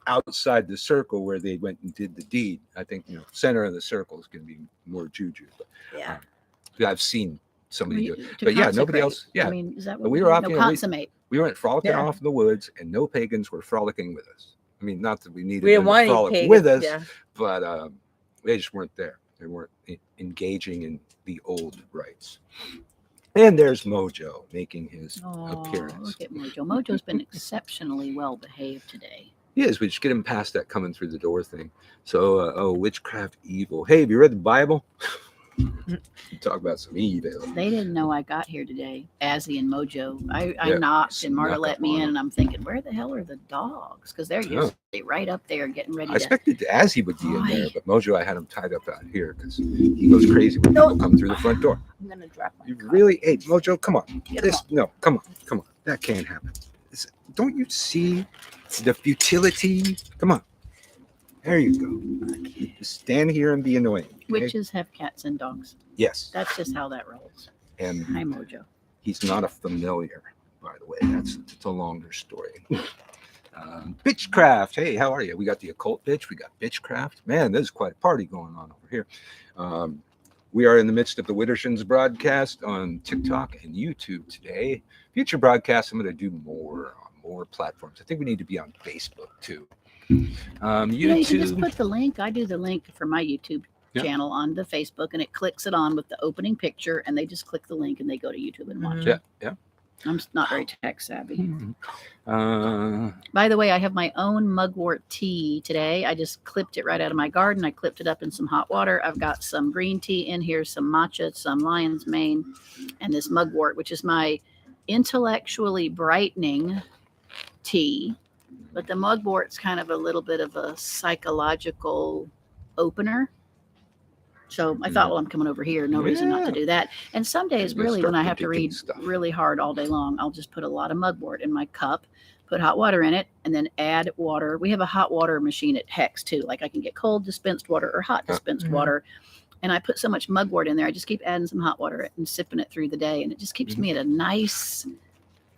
outside the circle where they went and did the deed. I think center of the circle is going to be more juju, but I've seen somebody do it. But nobody else. Yeah, I mean, is that what we were off? Consummate. We went frolicking off in the woods, and no pagans were frolicking with us. I mean, not that we needed them to frolic with us, but they just weren't there. They weren't engaging in the old rites. And there's Mojo making his appearance. Look at Mojo. Mojo's been exceptionally well behaved today. He is. We just get him past that coming through the door thing. So, witchcraft evil. Hey, have you read the Bible? Talk about some evil. They didn't know I got here today, Azzy and Mojo. I knocked and Marta let me in, and I'm thinking, where the hell are the dogs? Because they're usually right up there getting ready. I expected Azzy would be in there, but Mojo, I had him tied up out here because he goes crazy when people come through the front door. I'm gonna drop my You really, hey, Mojo, come on. Come on. That can't happen. Don't you see the futility? Come on. There you go. Just stand here and be annoying. Okay? Witches have cats and dogs. Yes. That's just how that rolls. And hi, Mojo. He's not a familiar, by the way. It's a longer story. Bitchcraft. Hey, how are you? We got the occult bitch. We got bitchcraft. Man, there's quite a party going on over here. We are in the midst of the Widdershins broadcast on TikTok and YouTube today. Future broadcasts, I'm going to do more on more platforms. I think we need to be on Facebook too. YouTube. You can just put the link. I do the link for my YouTube channel on the Facebook, and it clicks it on with the opening picture, and they just click the link and they go to YouTube and watch it. Yeah. I'm not very tech savvy. By the way, I have my own mugwort tea today. I just clipped it right out of my garden. I clipped it up in some hot water. I've got some green tea in here, some matcha, some lion's mane, and this mugwort, which is my intellectually brightening tea. But the mugwort's kind of a little bit of a psychological opener. So I thought, well, I'm coming over here. No reason not to do that. And some days, really, when I have to read really hard all day long, I'll just put a lot of mugwort in my cup, put hot water in it, and then add water. We have a hot water machine at Hex, too. Like I can get cold dispensed water or hot dispensed water. And I put so much mugwort in there. I just keep adding some hot water and sipping it through the day. And it just keeps me at a nice...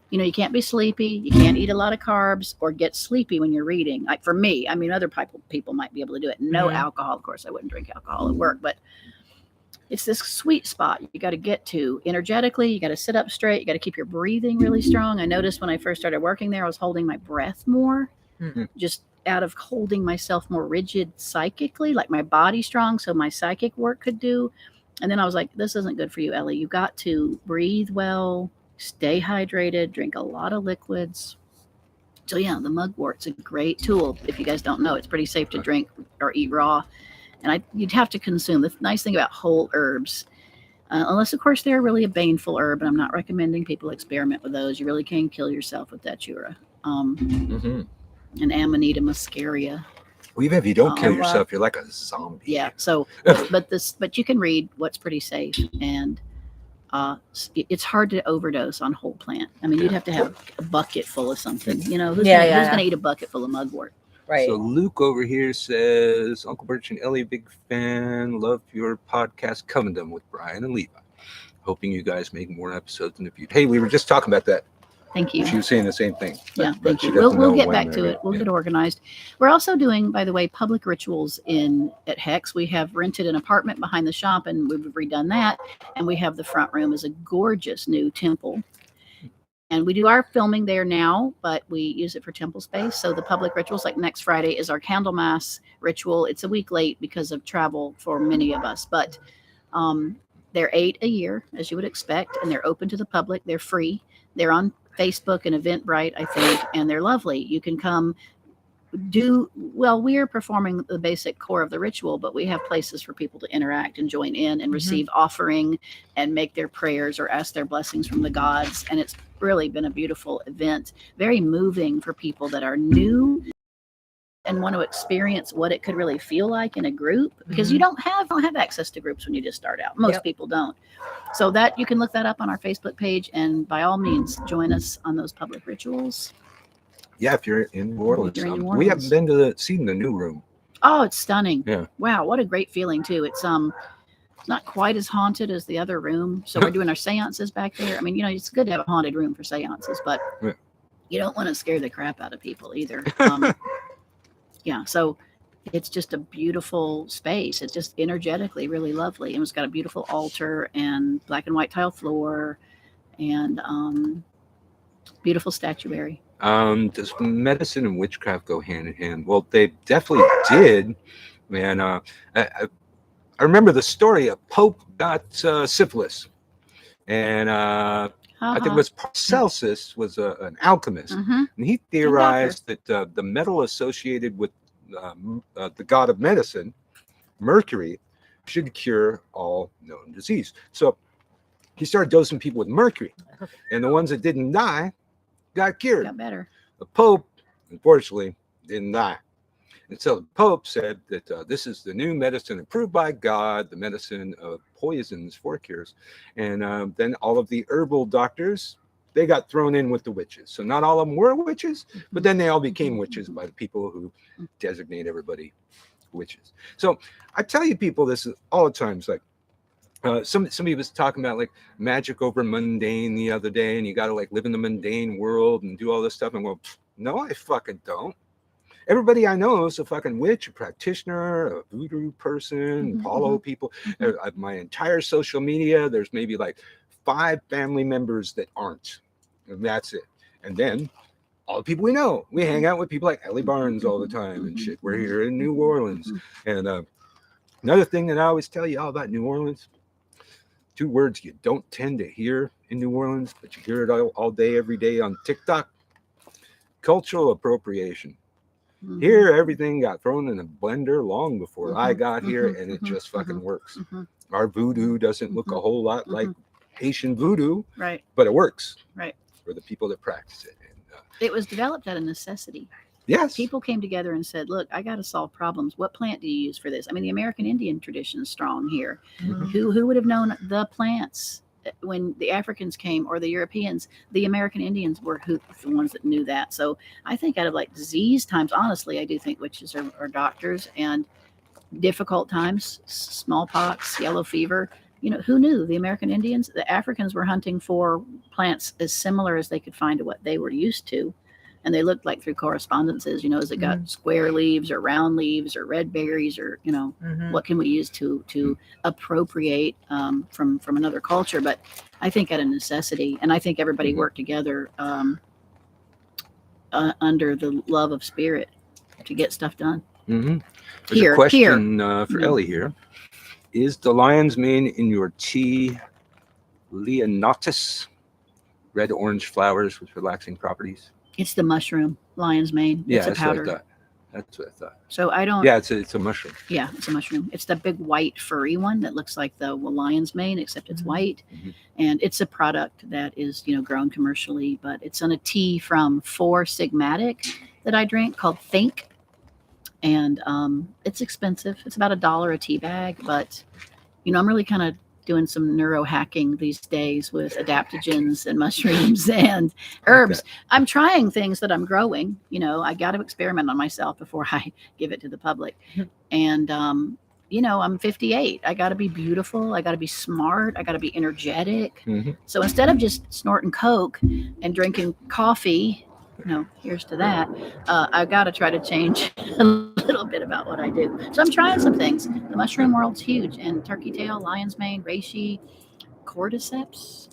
you can't be sleepy. You can't eat a lot of carbs or get sleepy when you're reading. Like for me, I mean, other people might be able to do it. No alcohol. Of course, I wouldn't drink alcohol at work, but it's this sweet spot you got to get to energetically. You got to sit up straight. You got to keep your breathing really strong. I noticed when I first started working there, I was holding my breath more, just out of holding myself more rigid psychically, like my body strong so my psychic work could do. And then I was like, this isn't good for you, Elie. You got to breathe well. Stay hydrated, drink a lot of liquids. So yeah, the mugwort's a great tool. If you guys don't know, it's pretty safe to drink or eat raw. And you'd have to consume. The nice thing about whole herbs, unless of course they're really a baneful herb, and I'm not recommending people experiment with those. You really can kill yourself with datura. And Amanita muscaria. Well, even if you don't kill wow. yourself, you're like a zombie. Yeah. So, but you can read what's pretty safe, and it's hard to overdose on whole plant. I mean, you'd have to have a bucket full of something. You know, who's gonna eat a bucket full of mugwort? Right. So Luke over here says, Uncle Birch and Elie, big fan. Love your podcast, Covendom with Brian and Levi. Hoping you guys make more episodes in the future. Hey, we were just talking about that. Thank you. She was saying the same thing. Yeah, thank you. We'll get back to it. We'll get organized. We're also doing, by the way, public rituals at Hex. We have rented an apartment behind the shop, and we've redone that. And we have the front room as a gorgeous new temple. And we do our filming there now, but we use it for temple space. So the public rituals, like next Friday, is our Candlemas ritual. It's a week late because of travel for many of us, but they're 8 a year, as you would expect, and they're open to the public. They're free. They're on Facebook and Eventbrite, I think, and they're lovely. You can come we're performing the basic core of the ritual, but we have places for people to interact and join in and receive offering and make their prayers or ask their blessings from the gods. And it's really been a beautiful event, very moving for people that are new and want to experience what it could really feel like in a group, because you don't have access to groups when you just start out. Most people don't. So that you can look that up on our Facebook page, and by all means join us on those public rituals. Yeah, if you're in New Orleans. We haven't been seen the new room. Oh, it's stunning. Yeah. Wow, what a great feeling too. It's not quite as haunted as the other room. So we're doing our seances back there. I mean, it's good to have a haunted room for seances, but you don't want to scare the crap out of people either. Yeah, so it's just a beautiful space. It's just energetically really lovely. And it's got a beautiful altar and black and white tile floor and beautiful statuary. Does medicine and witchcraft go hand in hand? Well, they definitely did, man. I remember the story. A pope got syphilis, and I think it was Paracelsus was an alchemist, and he theorized that the metal associated with the god of medicine, Mercury, should cure all known disease. So he started dosing people with mercury, and the ones that didn't die got cured. Got better. The Pope, unfortunately, didn't die. And so the Pope said that this is the new medicine approved by God, the medicine of poisons for cures. And then all of the herbal doctors, they got thrown in with the witches. So not all of them were witches, but then they all became witches by the people who designate everybody witches. So I tell you people this all the time. It's like, somebody was talking about like magic over mundane the other day, and you got to like live in the mundane world and do all this stuff. And well, no, I fucking don't. Everybody I know is a fucking witch, a practitioner, a voodoo person, follow people. My entire social media, there's maybe like 5 family members that aren't, and that's it. And then all the people we know, we hang out with people like Elie Barnes all the time and shit. We're here in New Orleans. And another thing that I always tell you all about New Orleans, 2 words you don't tend to hear in New Orleans, but you hear it all day, every day on TikTok: cultural appropriation. Here, everything got thrown in a blender long before I got here, and it just fucking works. Our voodoo doesn't look a whole lot like Haitian voodoo, right? But it works, right, for the people that practice it. And, it was developed out of necessity. Yes. People came together and said, look, I got to solve problems. What plant do you use for this? I mean, the American Indian tradition is strong here. Who would have known the plants when the Africans came, or the Europeans? The American Indians were the ones that knew that. So I think out of like disease times, honestly, I do think witches are doctors. And difficult times, smallpox, yellow fever, who knew? The American Indians, the Africans were hunting for plants as similar as they could find to what they were used to. And they looked like through correspondences, as it got square leaves or round leaves or red berries or, what can we use to appropriate from another culture. But I think out of necessity, and I think everybody worked together under the love of spirit to get stuff done. There's a question for Elie here. Is the lion's mane in your tea Leonatus? Red-orange flowers with relaxing properties. It's the mushroom lion's mane. Yeah, it's a powder. like That's what I thought. So I don't. Yeah, it's a mushroom. Yeah, it's a mushroom. It's the big white furry one that looks like the lion's mane, except it's white. Mhm. And it's a product that is, grown commercially, but it's on a tea from 4 Sigmatic that I drink called Think. And it's expensive. It's about $1 a tea bag, but I'm really kind of doing some neuro hacking these days with adaptogens and mushrooms and herbs. I'm trying things that I'm growing. I got to experiment on myself before I give it to the public. And I'm 58. I got to be beautiful. I got to be smart. I got to be energetic. Mm-hmm. So instead of just snorting Coke and drinking coffee, here's to that. I've got to try to change a little bit about what I do. So I'm trying some things. The mushroom world's huge, and turkey tail, lion's mane, reishi, cordyceps.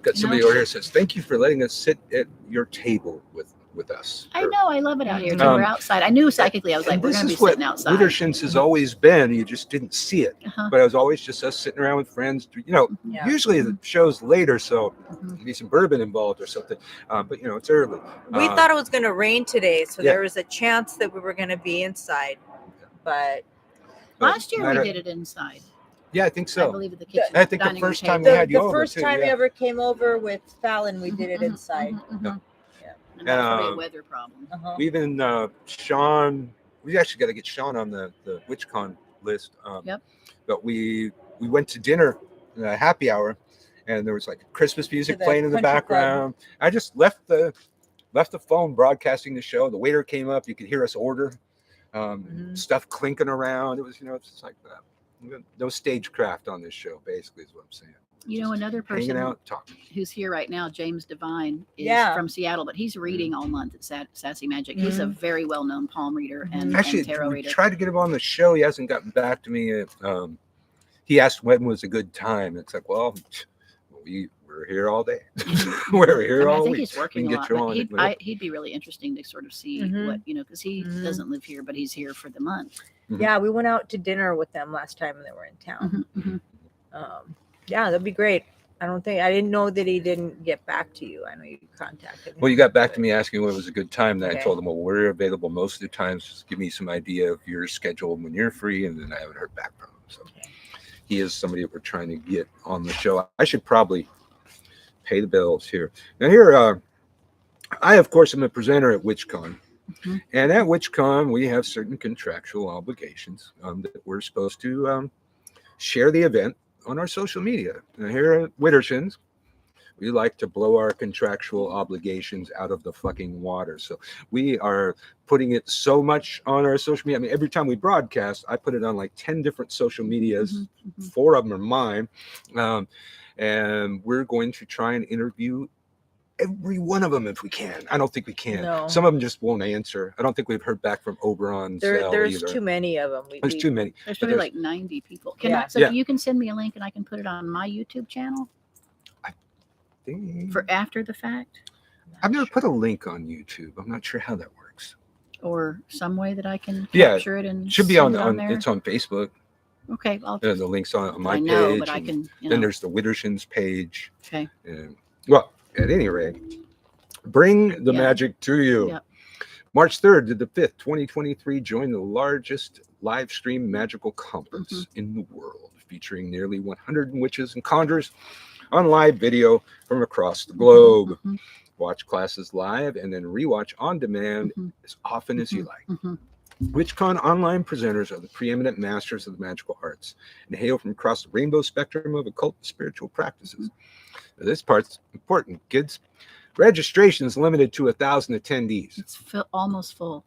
Got somebody over here says, "Thank you for letting us sit at your table with us." I know, I love it out here. We're outside. I knew psychically, I was like, we're going to be sitting outside. Widdershins has always been. You just didn't see it, but it was always just us sitting around with friends. Usually the show's later, so there'd be some bourbon involved or something. But it's early. We thought it was going to rain today, so there was a chance that we were going to be inside. But last year we did it inside. Yeah, I think so. I believe at the kitchen. I think the first time we had you over, the first time we ever came over with Fallon, we did it inside. And that's really a weather problem. We even Sean. We actually got to get Sean on the WitchCon list. But we went to dinner, happy hour, and there was like Christmas music playing in the background. Club. I just left the phone broadcasting the show. The waiter came up. You could hear us order stuff clinking around. It was it's like no stagecraft on this show. Basically, is what I'm saying. Another person hanging out, talking. Who's here right now, James Devine, is from Seattle, but he's reading all month at Sassy Magic. He's a very well-known palm reader and tarot reader. Tried to get him on the show. He hasn't gotten back to me. He asked when was a good time. It's like, well, we're here all day. We're here all week. I think he's working a lot. But he'd be really interesting to sort of see what, because he doesn't live here, but he's here for the month. Yeah, we went out to dinner with them last time they were in town. Yeah, that'd be great. I didn't know that he didn't get back to you. I know you contacted him. Well, you got back to me asking when it was a good time. Then I told him, well, we're available most of the times. Just give me some idea of your schedule when you're free. And then I haven't heard back from him. So he is somebody that we're trying to get on the show. I should probably pay the bills here. Now here, I, of course, am a presenter at WitchCon. And at WitchCon, we have certain contractual obligations that we're supposed to share the event on our social media. Now here at Widdershins, we like to blow our contractual obligations out of the fucking water. So we are putting it so much on our social media. I mean, every time we broadcast, I put it on like 10 different social medias. 4 of them are mine. And we're going to try and interview every one of them if we can. I don't think we can. No. Some of them just won't answer. I don't think we've heard back from Oberon. There's too many of them. There's too many. There's probably like 90 people. You can send me a link and I can put it on my YouTube channel for after the fact. I've never put a link on YouTube. I'm not sure how that works. Or some way that I can capture it and should be on there. It's on Facebook. Okay, the link's on my page. I know, but I can. Then there's the Widdershins page. Okay. And, well, at any rate, bring the magic to you. Yep. March 3rd to the 5th, 2023, join the largest live stream magical conference in the world, featuring nearly 100 witches and conjurers on live video from across the globe. Watch classes live and then rewatch on demand as often as you like. WitchCon online presenters are the preeminent masters of the magical arts and hail from across the rainbow spectrum of occult and spiritual practices. Now, this part's important, kids. Registration is limited to 1,000 attendees. It's almost full.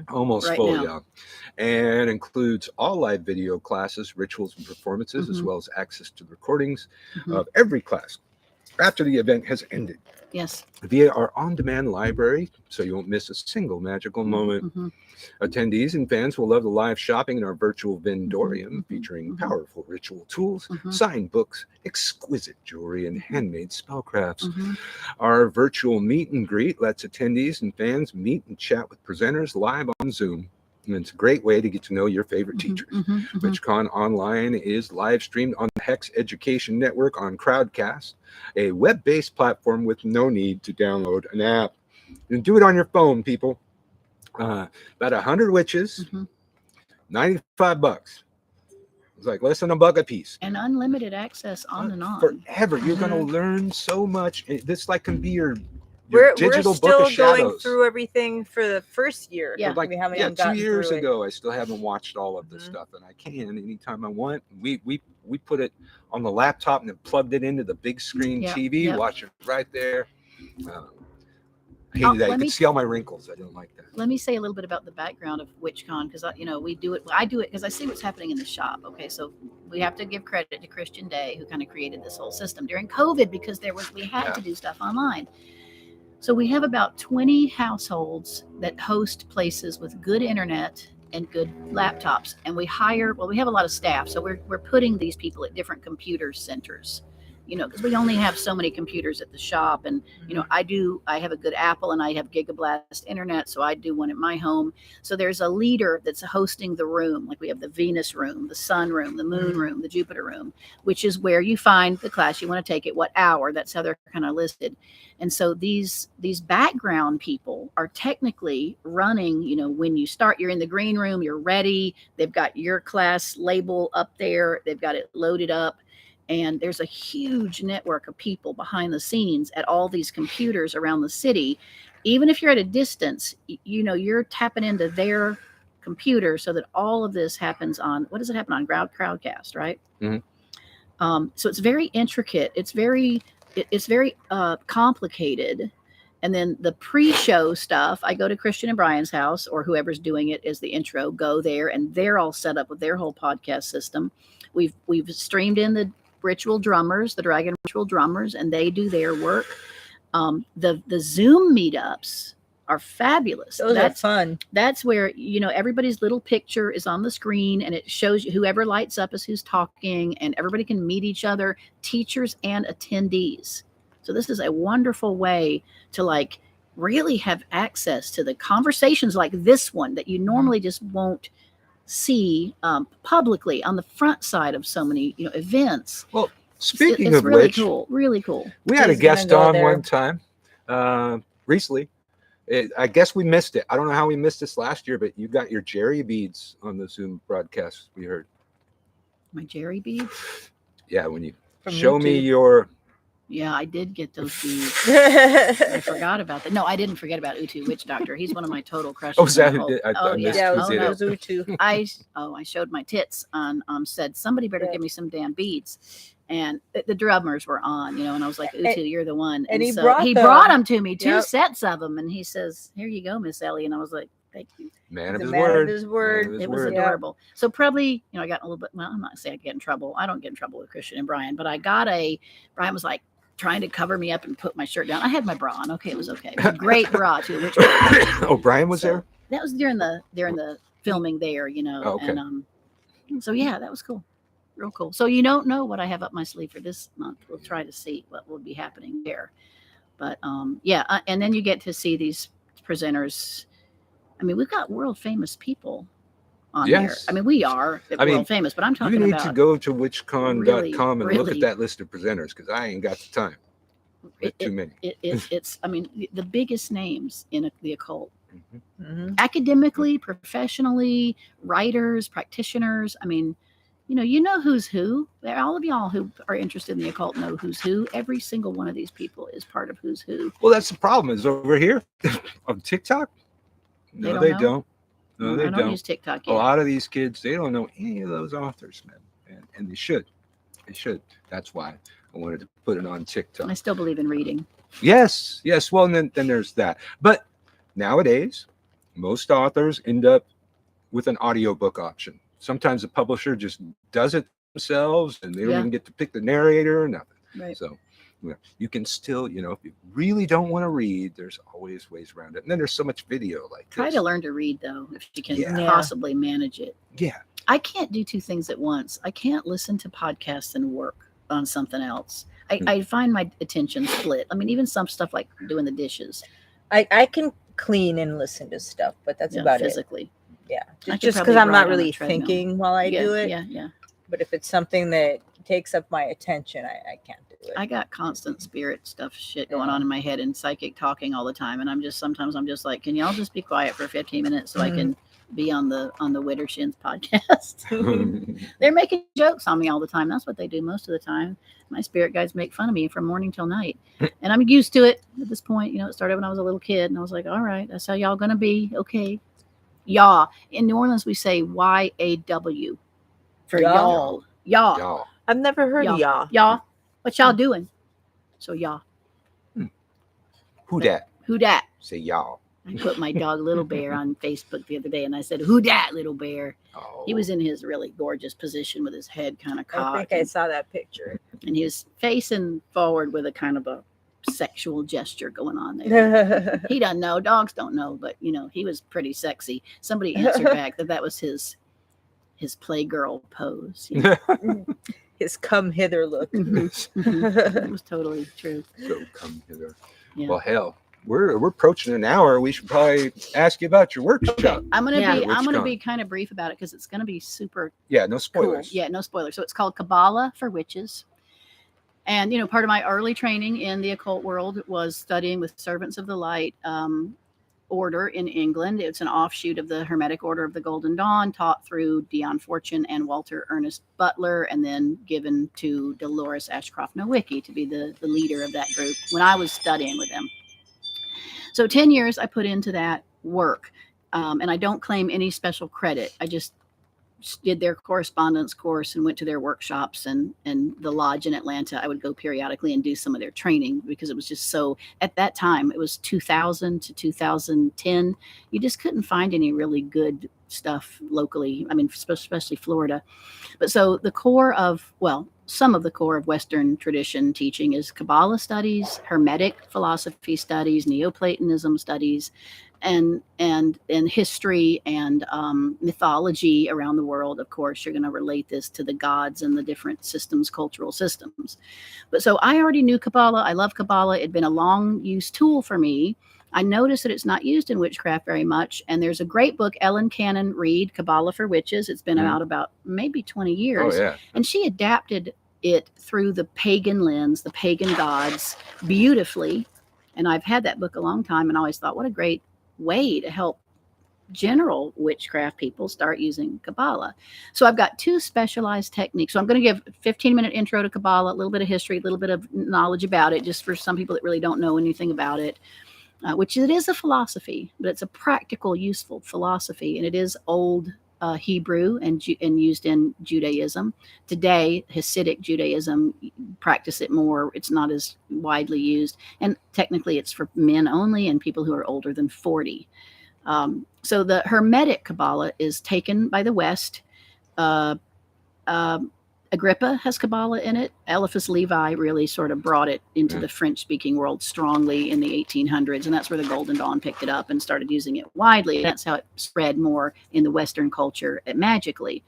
Almost full, yeah. And includes all live video classes, rituals, and performances, as well as access to the recordings of every class after the event has ended. Yes. Via our on-demand library, so you won't miss a single magical moment. Attendees and fans will love the live shopping in our virtual Vendorium, featuring powerful ritual tools, signed books, exquisite jewelry, and handmade spellcrafts. Our virtual meet and greet lets attendees and fans meet and chat with presenters live on Zoom. And it's a great way to get to know your favorite teachers. WitchCon Online is live streamed on the Hex Education Network on Crowdcast, a web-based platform with no need to download an app. And do it on your phone, people. About 100 witches, Mhm. $95. It's like less than $1 a piece. And unlimited access on and on. Forever. You're Mhm. going to learn so much. This like can be your We're digital book still of shadows. going through everything for the first year. Yeah. Like, we haven't yeah, even 2 gotten years through it. ago, I still haven't watched all of this Mhm. stuff, and I can anytime I want. We put it on the laptop and then plugged it into the big screen Yep, TV. yep. Watch it right there. I hated that. You let could me- see all my wrinkles. I didn't like that. Let me say a little bit about the background of WitchCon, because we do it. I do it because I see what's happening in the shop. Okay, so we have to give credit to Christian Day, who kind of created this whole system during COVID, because we had to do stuff online. So we have about 20 households that host places with good internet and good laptops, and we have a lot of staff, so we're putting these people at different computer centers, because we only have so many computers at the shop. And I have a good Apple and I have Gigablast internet, so I do one at my home. So there's a leader that's hosting the room. Like we have the Venus room, the Sun room, the Moon room, the Jupiter room, which is where you find the class you want to take at what hour. That's how they're kind of listed. And so these background people are technically running, when you start, you're in the green room, you're ready. They've got your class label up there. They've got it loaded up. And there's a huge network of people behind the scenes at all these computers around the city. Even if you're at a distance, you're tapping into their computer so that all of this happens on, what does it happen on? Crowdcast, right? Mm-hmm. So it's very intricate. It's very complicated. And then the pre-show stuff, I go to Christian and Brian's house, or whoever's doing it as the intro, go there, and they're all set up with their whole podcast system. We've streamed in the ritual drummers, the dragon ritual drummers, and they do their work. The Zoom meetups are fabulous. Those are fun. That's where, everybody's little picture is on the screen, and it shows you whoever lights up is who's talking, and everybody can meet each other, teachers and attendees. So this is a wonderful way to really have access to the conversations like this one that you normally just won't see publicly on the front side of so many events. Well, speaking it's of really which, cool, really cool. we had a He's gonna guest go on there. one time recently. I guess we missed it. I don't know how we missed this last year, but you got your Jerry beads on the Zoom broadcast. We heard. My Jerry beads. Yeah, when you From show me YouTube. your. Yeah, I did get those beads. I forgot about that. No, I didn't forget about Utu Witch Doctor. He's one of my total crushes. Oh, is that in the who whole- did? I Oh, missed yeah. who Yeah, did no. it. those too. I showed my tits on said somebody better Yeah. give me some damn beads, and the drummers were on, and I was like, Utu, you're the one. and he so brought he them. brought them to me, 2 Yep. sets of them, and he says, "Here you go, Miss Elie," and I was like, "Thank you." Man of The his man of word. his word. Man of his It was word. Yeah. adorable. So probably, I got a little bit. Well, I'm not saying I get in trouble. I don't get in trouble with Christian and Brian, but Brian was like trying to cover me up and put my shirt down. I had my bra on. Okay, it was okay. It was a great bra too. Which Oh, Brian was there? that was during the filming there, Oh, okay. And so yeah, that was cool, real cool. So you don't know what I have up my sleeve for this month. We'll try to see what will be happening there. But and then you get to see these presenters. I mean, we've got world famous people on Yes. there. I mean, we are world famous, but I'm You talking need about to go to witchcon.com and look really- at that list of presenters because I ain't got the time. Too many. it's. I mean, the biggest names in the occult, Mhm. Mhm. academically, professionally, writers, practitioners. I mean, you know who's who. All of y'all who are interested in the occult know who's who. Every single one of these people is part of who's who. Well, that's the problem is over here on TikTok. They No, don't they know? don't. No, they I don't don't. use TikTok A yet. lot of these kids, they don't know any of those authors, man. And they should. They should. That's why I wanted to put it on TikTok. I still believe in reading. Yes. Well, and then there's that. But nowadays, most authors end up with an audiobook option. Sometimes the publisher just does it themselves and they don't Yeah. even get to pick the narrator or nothing. Right. So you can still, if you really don't want to read, there's always ways around it. And then there's so much video like Try this. to learn to read though, if you can Yeah. possibly manage it. Yeah. I can't do two things at once. I can't listen to podcasts and work on something else. I find my attention split. I mean, even some stuff like doing the dishes. I can clean and listen to stuff, but that's about it. physically. Yeah, I could just probably because I'm ride not on a really treadmill. thinking while I do it. Yeah. But if it's something that takes up my attention, I can't do it. I got constant spirit stuff shit going on in my head and psychic talking all the time. And sometimes I'm just like, can y'all just be quiet for 15 minutes so I can be on the Widdershins podcast? They're making jokes on me all the time. That's what they do most of the time. My spirit guides make fun of me from morning till night. And I'm used to it at this point. You know, it started when I was a little kid and I was like, all right, that's how y'all gonna be. Okay. Yaw. In New Orleans, we say YAW for y'all. Y'all. I've never heard of y'all. Y'all. What y'all doing? So y'all. Who dat? Who dat? Say y'all. I put my dog Little Bear on Facebook the other day and I said, who dat, Little Bear? Oh. He was in his really gorgeous position with his head kind of cocked. I think I saw that picture. And he was facing forward with a kind of a sexual gesture going on there. He doesn't know. Dogs don't know. But, you know, he was pretty sexy. Somebody answered back that was his playgirl pose. You know? His come hither look. That was totally true. So come hither. Yeah. Well, hell, we're approaching an hour. We should probably ask you about your workshop. Okay. I'm gonna WitchCon. be kind of brief about it because it's gonna be super Yeah, no cool. spoilers. Yeah, no spoilers. So it's called Kabbalah for Witches. And, you know, part of my early training in the occult world was studying with Servants of the Light order in England. It's an offshoot of the Hermetic Order of the Golden Dawn, taught through Dion Fortune and Walter Ernest Butler, and then given to Dolores Ashcroft Nowicki to be the leader of that group when I was studying with them. So 10 years I put into that work, and I don't claim any special credit. I just did their correspondence course and went to their workshops and the lodge in Atlanta. I would go periodically and do some of their training because it was just so, at that time, it was 2000 to 2010. You just couldn't find any really good stuff locally. I mean, especially Florida. But so the core of, well, some of the core of Western tradition teaching is Kabbalah studies, Hermetic philosophy studies, Neoplatonism studies, and history and mythology around the world. Of course, you're going to relate this to the gods and the different systems, cultural systems. But so I already knew Kabbalah. I love Kabbalah. It'd been a long used tool for me. I noticed that it's not used in witchcraft very much. And there's a great book, Ellen Cannon Reed, Kabbalah for Witches. It's been out about maybe 20 years. Oh, yeah. And she adapted it through the pagan lens, the pagan gods, beautifully. And I've had that book a long time and always thought, what a great way to help general witchcraft people start using Kabbalah. So I've got two specialized techniques. So I'm going to give a 15-minute intro to Kabbalah, a little bit of history, a little bit of knowledge about it, just for some people that really don't know anything about it, which it is a philosophy, but it's a practical, useful philosophy. And it is old Hebrew and used in Judaism. Today, Hasidic Judaism practice it more. It's not as widely used. And technically, it's for men only and people who are older than 40. So the Hermetic Kabbalah is taken by the West. Agrippa has Kabbalah in it. Eliphas Levi really sort of brought it into the French-speaking world strongly in the 1800s, and that's where the Golden Dawn picked it up and started using it widely. That's how it spread more in the Western culture magically.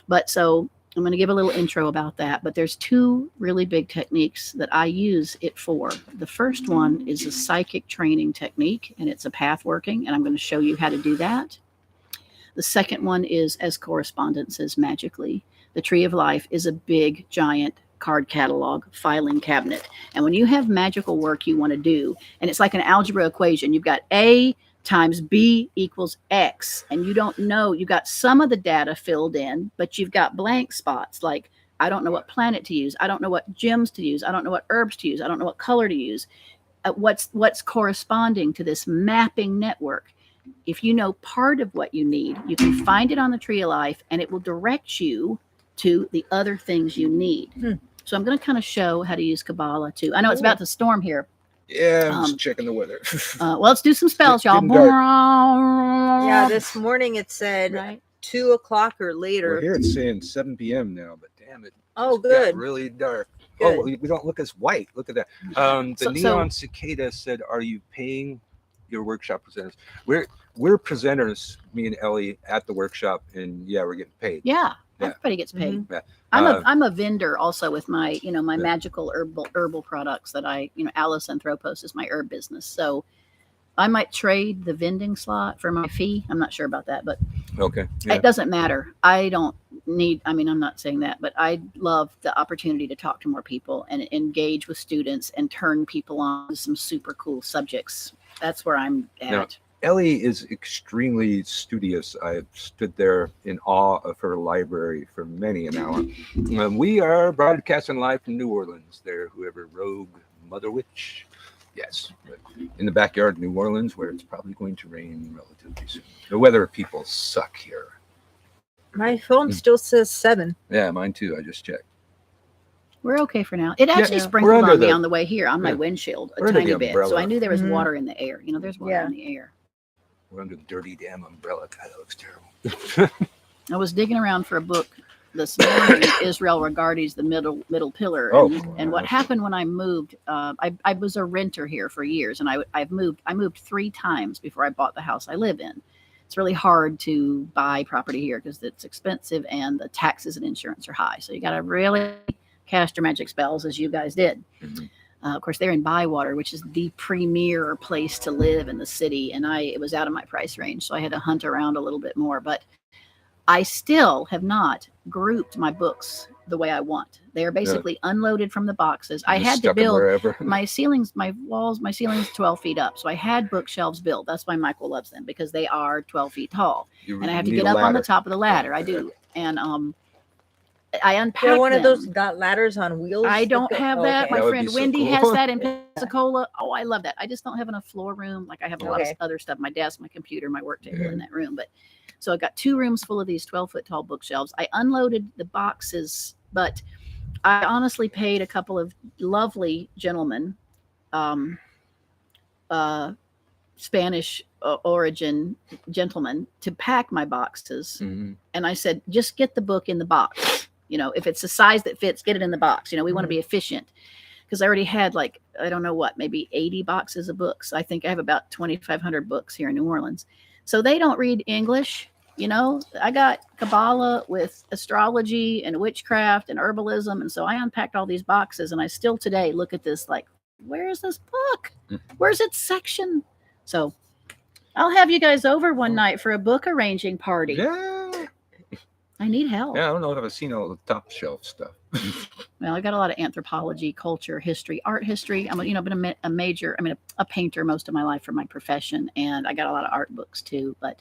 But so I'm going to give a little intro about that, but there's two really big techniques that I use it for. The first one is a psychic training technique, and it's a path working, and I'm going to show you how to do that. The second one is as correspondences magically. The Tree of Life is a big, giant card catalog filing cabinet. And when you have magical work you want to do, and it's like an algebra equation, you've got A times B equals X, and you don't know, you've got some of the data filled in, but you've got blank spots like, I don't know what planet to use. I don't know what gems to use. I don't know what herbs to use. I don't know what color to use. What's corresponding to this mapping network. If you know part of what you need, you can find it on the Tree of Life, and it will direct you to the other things you need. So I'm going to kind of show how to use Kabbalah too. I know it's about to storm here. Yeah, I'm just checking the weather. Well, let's do some spells, y'all. Yeah, this morning it said 2 o'clock or later. Well, here it's saying 7 p.m. now, but damn it. Oh, Got good. really dark. Good. Oh, we don't look as white. Look at that. The Neon Cicada said, are you paying your workshop presenters? We're presenters, me and Elie, at the workshop, and yeah, we're getting paid. Yeah. Everybody gets paid. Yeah. I'm a vendor also with my, my magical herbal products that I, Alice Anthropos is my herb business. So I might trade the vending slot for my fee. I'm not sure about that, but okay. it doesn't matter. I don't need, I mean, I'm not saying that, but I love the opportunity to talk to more people and engage with students and turn people on to some super cool subjects. That's where I'm at. Now, Elie is extremely studious. I've stood there in awe of her library for many an hour. We are broadcasting live from New Orleans. There, whoever rogue mother witch. Yes, in the backyard of New Orleans, where it's probably going to rain relatively soon. The weather people suck here. My phone still says 7. Yeah, mine too. I just checked. We're okay for now. It actually Yeah. sprinkled We're on under me the- on the way here on my yeah. windshield a We're under tiny the bit. So umbrella. I knew there was Mhm. water in the air. You know, there's water Yeah. in the air. We're under the dirty damn umbrella. God, that looks terrible. I was digging around for a book this morning, Israel Regardi's The Middle Pillar. Oh. And what happened when I moved, I was a renter here for years, and I moved 3 times before I bought the house I live in. It's really hard to buy property here because it's expensive and the taxes and insurance are high. So you got to really cast your magic spells, as you guys did. Mhm. Of course, they're in Bywater, which is the premier place to live in the city, and it was out of my price range, so I had to hunt around a little bit more. But I still have not grouped my books the way I want. They are basically unloaded from the boxes. I Just had to stuck 'em build wherever. my ceilings, my ceiling's 12 feet up. So I had bookshelves built. That's why Michael loves them, because they are 12 feet tall. You And I have to need get a up on the ladder. top of the ladder. I do. And I unpacked They're one them. of those got ladders on wheels. I don't Okay. have that. Okay. My That would friend be so Wendy cool. has that in Pensacola. Oh, I love that. I just don't have enough floor room. Like I have a lot of Okay. other stuff, my desk, my computer, my work table Yeah. in that room. But so I got 2 rooms full of these 12-foot tall bookshelves. I unloaded the boxes, but I honestly paid a couple of lovely gentlemen, Spanish origin gentlemen, to pack my boxes. Mhm. And I said, just get the book in the box. You know, if it's a size that fits, get it in the box. You know, we want to be efficient, because I already had, like, I don't know what, maybe 80 boxes of books. I think I have about 2,500 books here in New Orleans. So they don't read English. You know, I got Kabbalah with astrology and witchcraft and herbalism. And so I unpacked all these boxes, and I still today look at this like, where is this book? Where's its section? So I'll have you guys over one night for a book arranging party. Yeah. I need help. Yeah, I don't know if I've seen all the top shelf stuff. Well, I got a lot of anthropology, culture, history, art history. I'm, been a painter most of my life for my profession, and I got a lot of art books too. But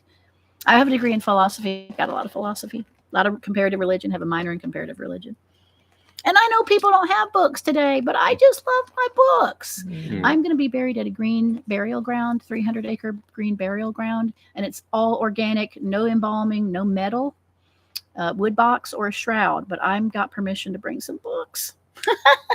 I have a degree in philosophy. Got a lot of philosophy, a lot of comparative religion. Have a minor in comparative religion. And I know people don't have books today, but I just love my books. Mhm. I'm going to be buried at a green burial ground, 300-acre green burial ground, and it's all organic, no embalming, no metal. Wood box or a shroud, but I've got permission to bring some books.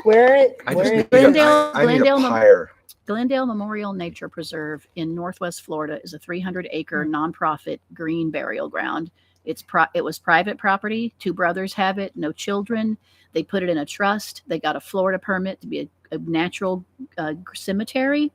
Where? I just Where? need, Glendale- I need a Glendale- pyre. Glendale Memorial Nature Preserve in Northwest Florida is a 300-acre nonprofit green burial ground. It was private property. 2 brothers have it, no children. They put it in a trust. They got a Florida permit to be a natural cemetery.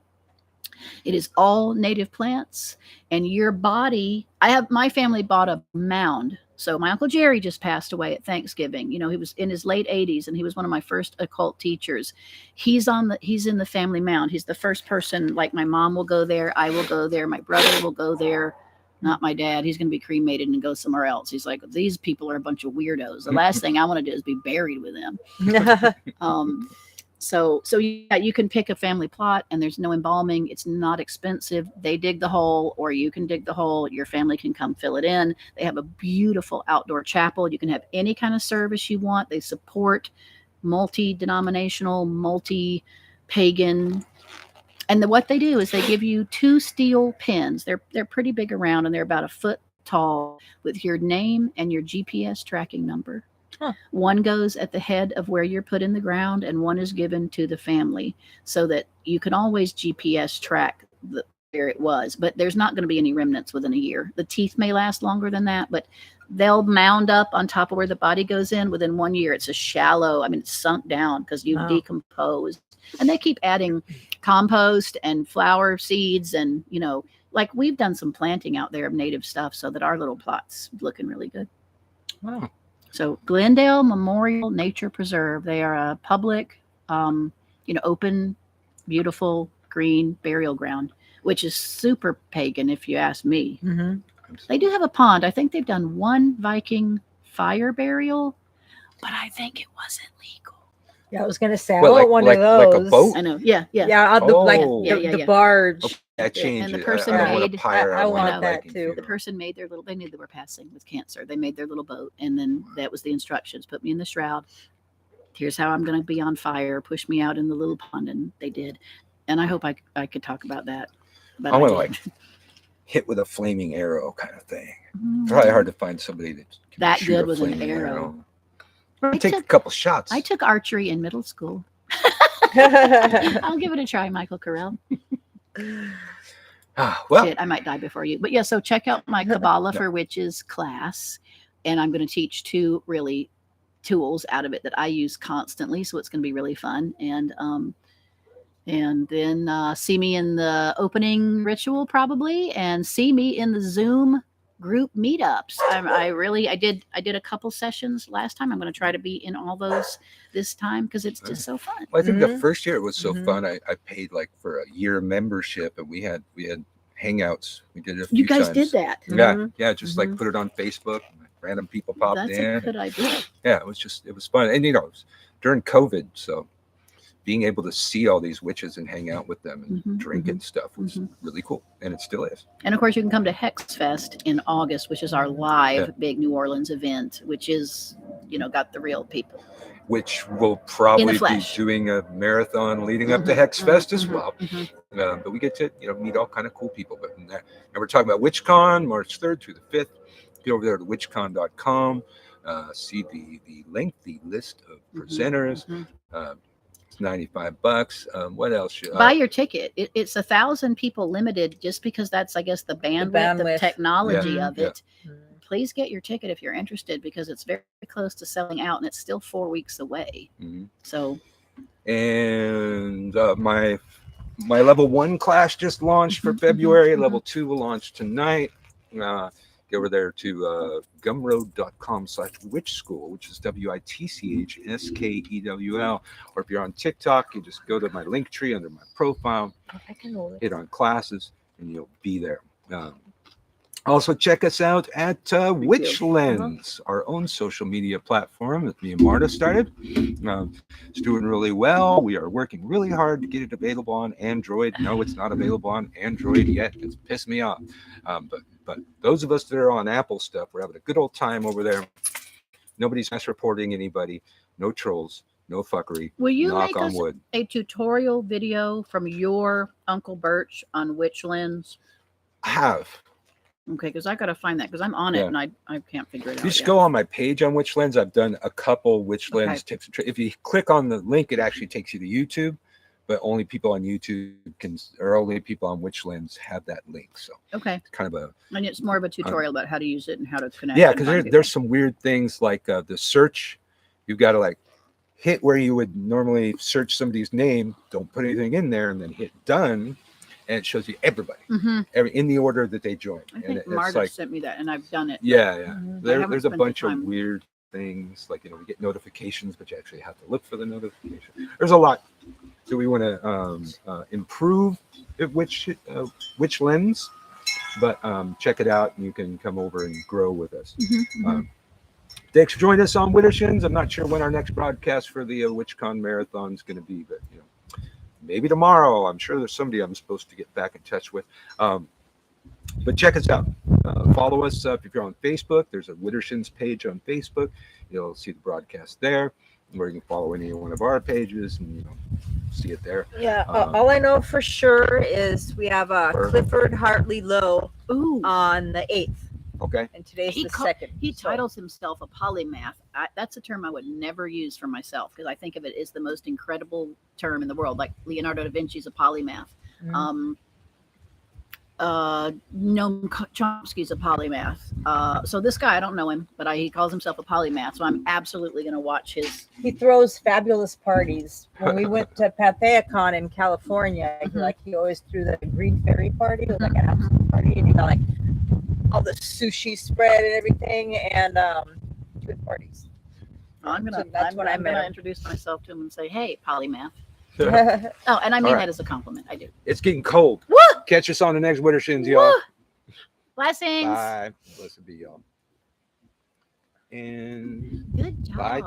It is all native plants, and your body. My family bought a mound. So my Uncle Jerry just passed away at Thanksgiving. You know, he was in his late 80s, and he was one of my first occult teachers. He's in the family mound. He's the first person. Like, my mom will go there, I will go there, my brother will go there. Not my dad. He's going to be cremated and go somewhere else. He's like, these people are a bunch of weirdos. The last thing I want to do is be buried with them. So yeah, you can pick a family plot, and there's no embalming. It's not expensive. They dig the hole, or you can dig the hole. Your family can come fill it in. They have a beautiful outdoor chapel. You can have any kind of service you want. They support multi-denominational, multi-pagan. And what they do is they give you 2 steel pins. They're pretty big around, and they're about a foot tall, with your name and your GPS tracking number. Huh. One goes at the head of where you're put in the ground, and one is given to the family, so that you can always GPS track where it was. But there's not going to be any remnants within a year. The teeth may last longer than that, but they'll mound up on top of where the body goes in within 1 year. It's a shallow, it's sunk down because you've decomposed. And they keep adding compost and flower seeds, and like, we've done some planting out there of native stuff, so that our little plot's looking really good. Wow. So Glendale Memorial Nature Preserve, they are a public, open, beautiful green burial ground, which is super pagan if you ask me. Mm-hmm. They do have a pond. I think they've done 1 Viking fire burial, but I think it wasn't legal. Yeah, I was gonna say I What, want one like of those. a boat? I know. Yeah, yeah. Yeah, on the like Oh. the barge. Okay, that changes. And the person I don't want made- a pirate. I want want a that Viking too. The funeral. person made their little, they knew they were passing with cancer. They made their little boat, and then that was the instructions. Put me in the shroud. Here's how I'm going to be on fire. Push me out in the little pond, and they did. And I hope I could talk about that. But I want to didn't. like hit with a flaming arrow kind of thing. Mm. Probably hard to find somebody that can That shoot good a with an flaming arrow. Or I take a took- couple shots. I took archery in middle school. Well, I'll give it a try, Michael Carell. Well, Shit, I might die before you. But yeah, so check out my Kabbalah for Witches class. And I'm going to teach 2 really tools out of it that I use constantly. So it's going to be really fun. And then see me in the opening ritual probably, and see me in the Zoom group meetups. I did a couple sessions last time. I'm going to try to be in all those this time because it's just so fun. well, I think the Mhm. first year it was so Mhm. fun. I paid like for a year membership, and we had hangouts. We did it a few You guys times. did that. Yeah, Mhm. yeah. Just like Mhm. put it on Facebook. Random people popped That's in. a good idea. Yeah, it was fun. And it was during COVID, so being able to see all these witches and hang out with them and Mhm, drink mhm, and stuff was mhm. really cool, and it still is. And of course, you can come to Hex Fest in August, which is our live big New Orleans event, which is, got the real people. Which will probably be flesh. doing a marathon leading up to Mhm, Hex Fest mhm, as mhm, well. mhm. But we get to meet all kind of cool people. But and we're talking about WitchCon, March 3rd through the 5th. Get over there to witchcon.com. See the lengthy list of presenters. Mhm. It's $95. What else? Buy your ticket. It's 1,000 people limited, just because that's, I guess, the bandwidth, bandwidth. of technology Yeah, of yeah. it. Please get your ticket if you're interested, because it's very close to selling out, and it's still 4 weeks away. Mhm. So And my level 1 class just launched for Mhm, February. mhm, Level 2 will launch tonight. Go over there to gumroad.com/witch school, which is WITCHSKEWL. Or if you're on TikTok, you just go to my link tree under my profile, I can hold it. hit on classes, and you'll be there. Also, check us out at Witch Lens, our own social media platform that me and Marta started. It's doing really well. We are working really hard to get it available on Android. No, it's not available on Android yet. It's pissed me off. But those of us that are on Apple stuff, we're having a good old time over there. Nobody's mass reporting anybody. No trolls. No fuckery. will you Knock make on us wood. a tutorial video from your Uncle Birch on Witch Lens? I have. Okay, because I got to find that, because I'm on it Yeah. and I can't figure it out. You just yet. go on my page on Witch Lens. I've done a couple Witch Okay. Lens tips and tricks. If you click on the link, it actually takes you to YouTube, but only people on YouTube only people on Witch Lens have that link. So Okay, it's kind of a, and it's more of a tutorial about how to use it and how to connect. yeah, and because find there's some weird things like the search. You've got to like hit where you would normally search somebody's name. Don't put anything in there, and then hit done, and it shows you everybody people. in the order that they joined. I And think it's Marta like, sent me that, and I've done it. yeah. Mhm. haven't There's a spent the bunch of time. weird things, like we get notifications, but you actually have to look for the notification. There's a lot. So we want to improve Witch Lens, but check it out, and you can come over and grow with us. Mhm, mhm. Thanks for joining us on Widdershins. I'm not sure when our next broadcast for the WitchCon Marathon is going to be, but maybe tomorrow. I'm sure there's somebody I'm supposed to get back in touch with. But check us out. Follow us if you're on Facebook. There's a Widdershins page on Facebook. You'll see the broadcast there, or you can follow any one of our pages and see it there. Yeah, all I know for sure is we have Clifford Hartley Lowe Ooh, on the 8th, Okay. and today's He the ca- 2nd. he so- titles himself a polymath. That's a term I would never use for myself, because I think of it as the most incredible term in the world. Like Leonardo da Vinci's a polymath. Mhm. Noam Chomsky's a polymath. So this guy, I don't know him, but he calls himself a polymath. So I'm absolutely going to watch his. He throws fabulous parties. When we went to PatheaCon in California, Mhm. he always threw the Green Fairy party. It was like an absolute party, and he got like all the sushi spread and everything, and good parties. I'm So that's what I gonna meant. introduce myself to him and say, "Hey, polymath." Yeah. Oh, and I mean All right. that as a compliment. I do. It's getting cold. Woo! Catch us on the next Widdershins, y'all. Blessings. Bye. Blessed be y'all. and Good job. bye.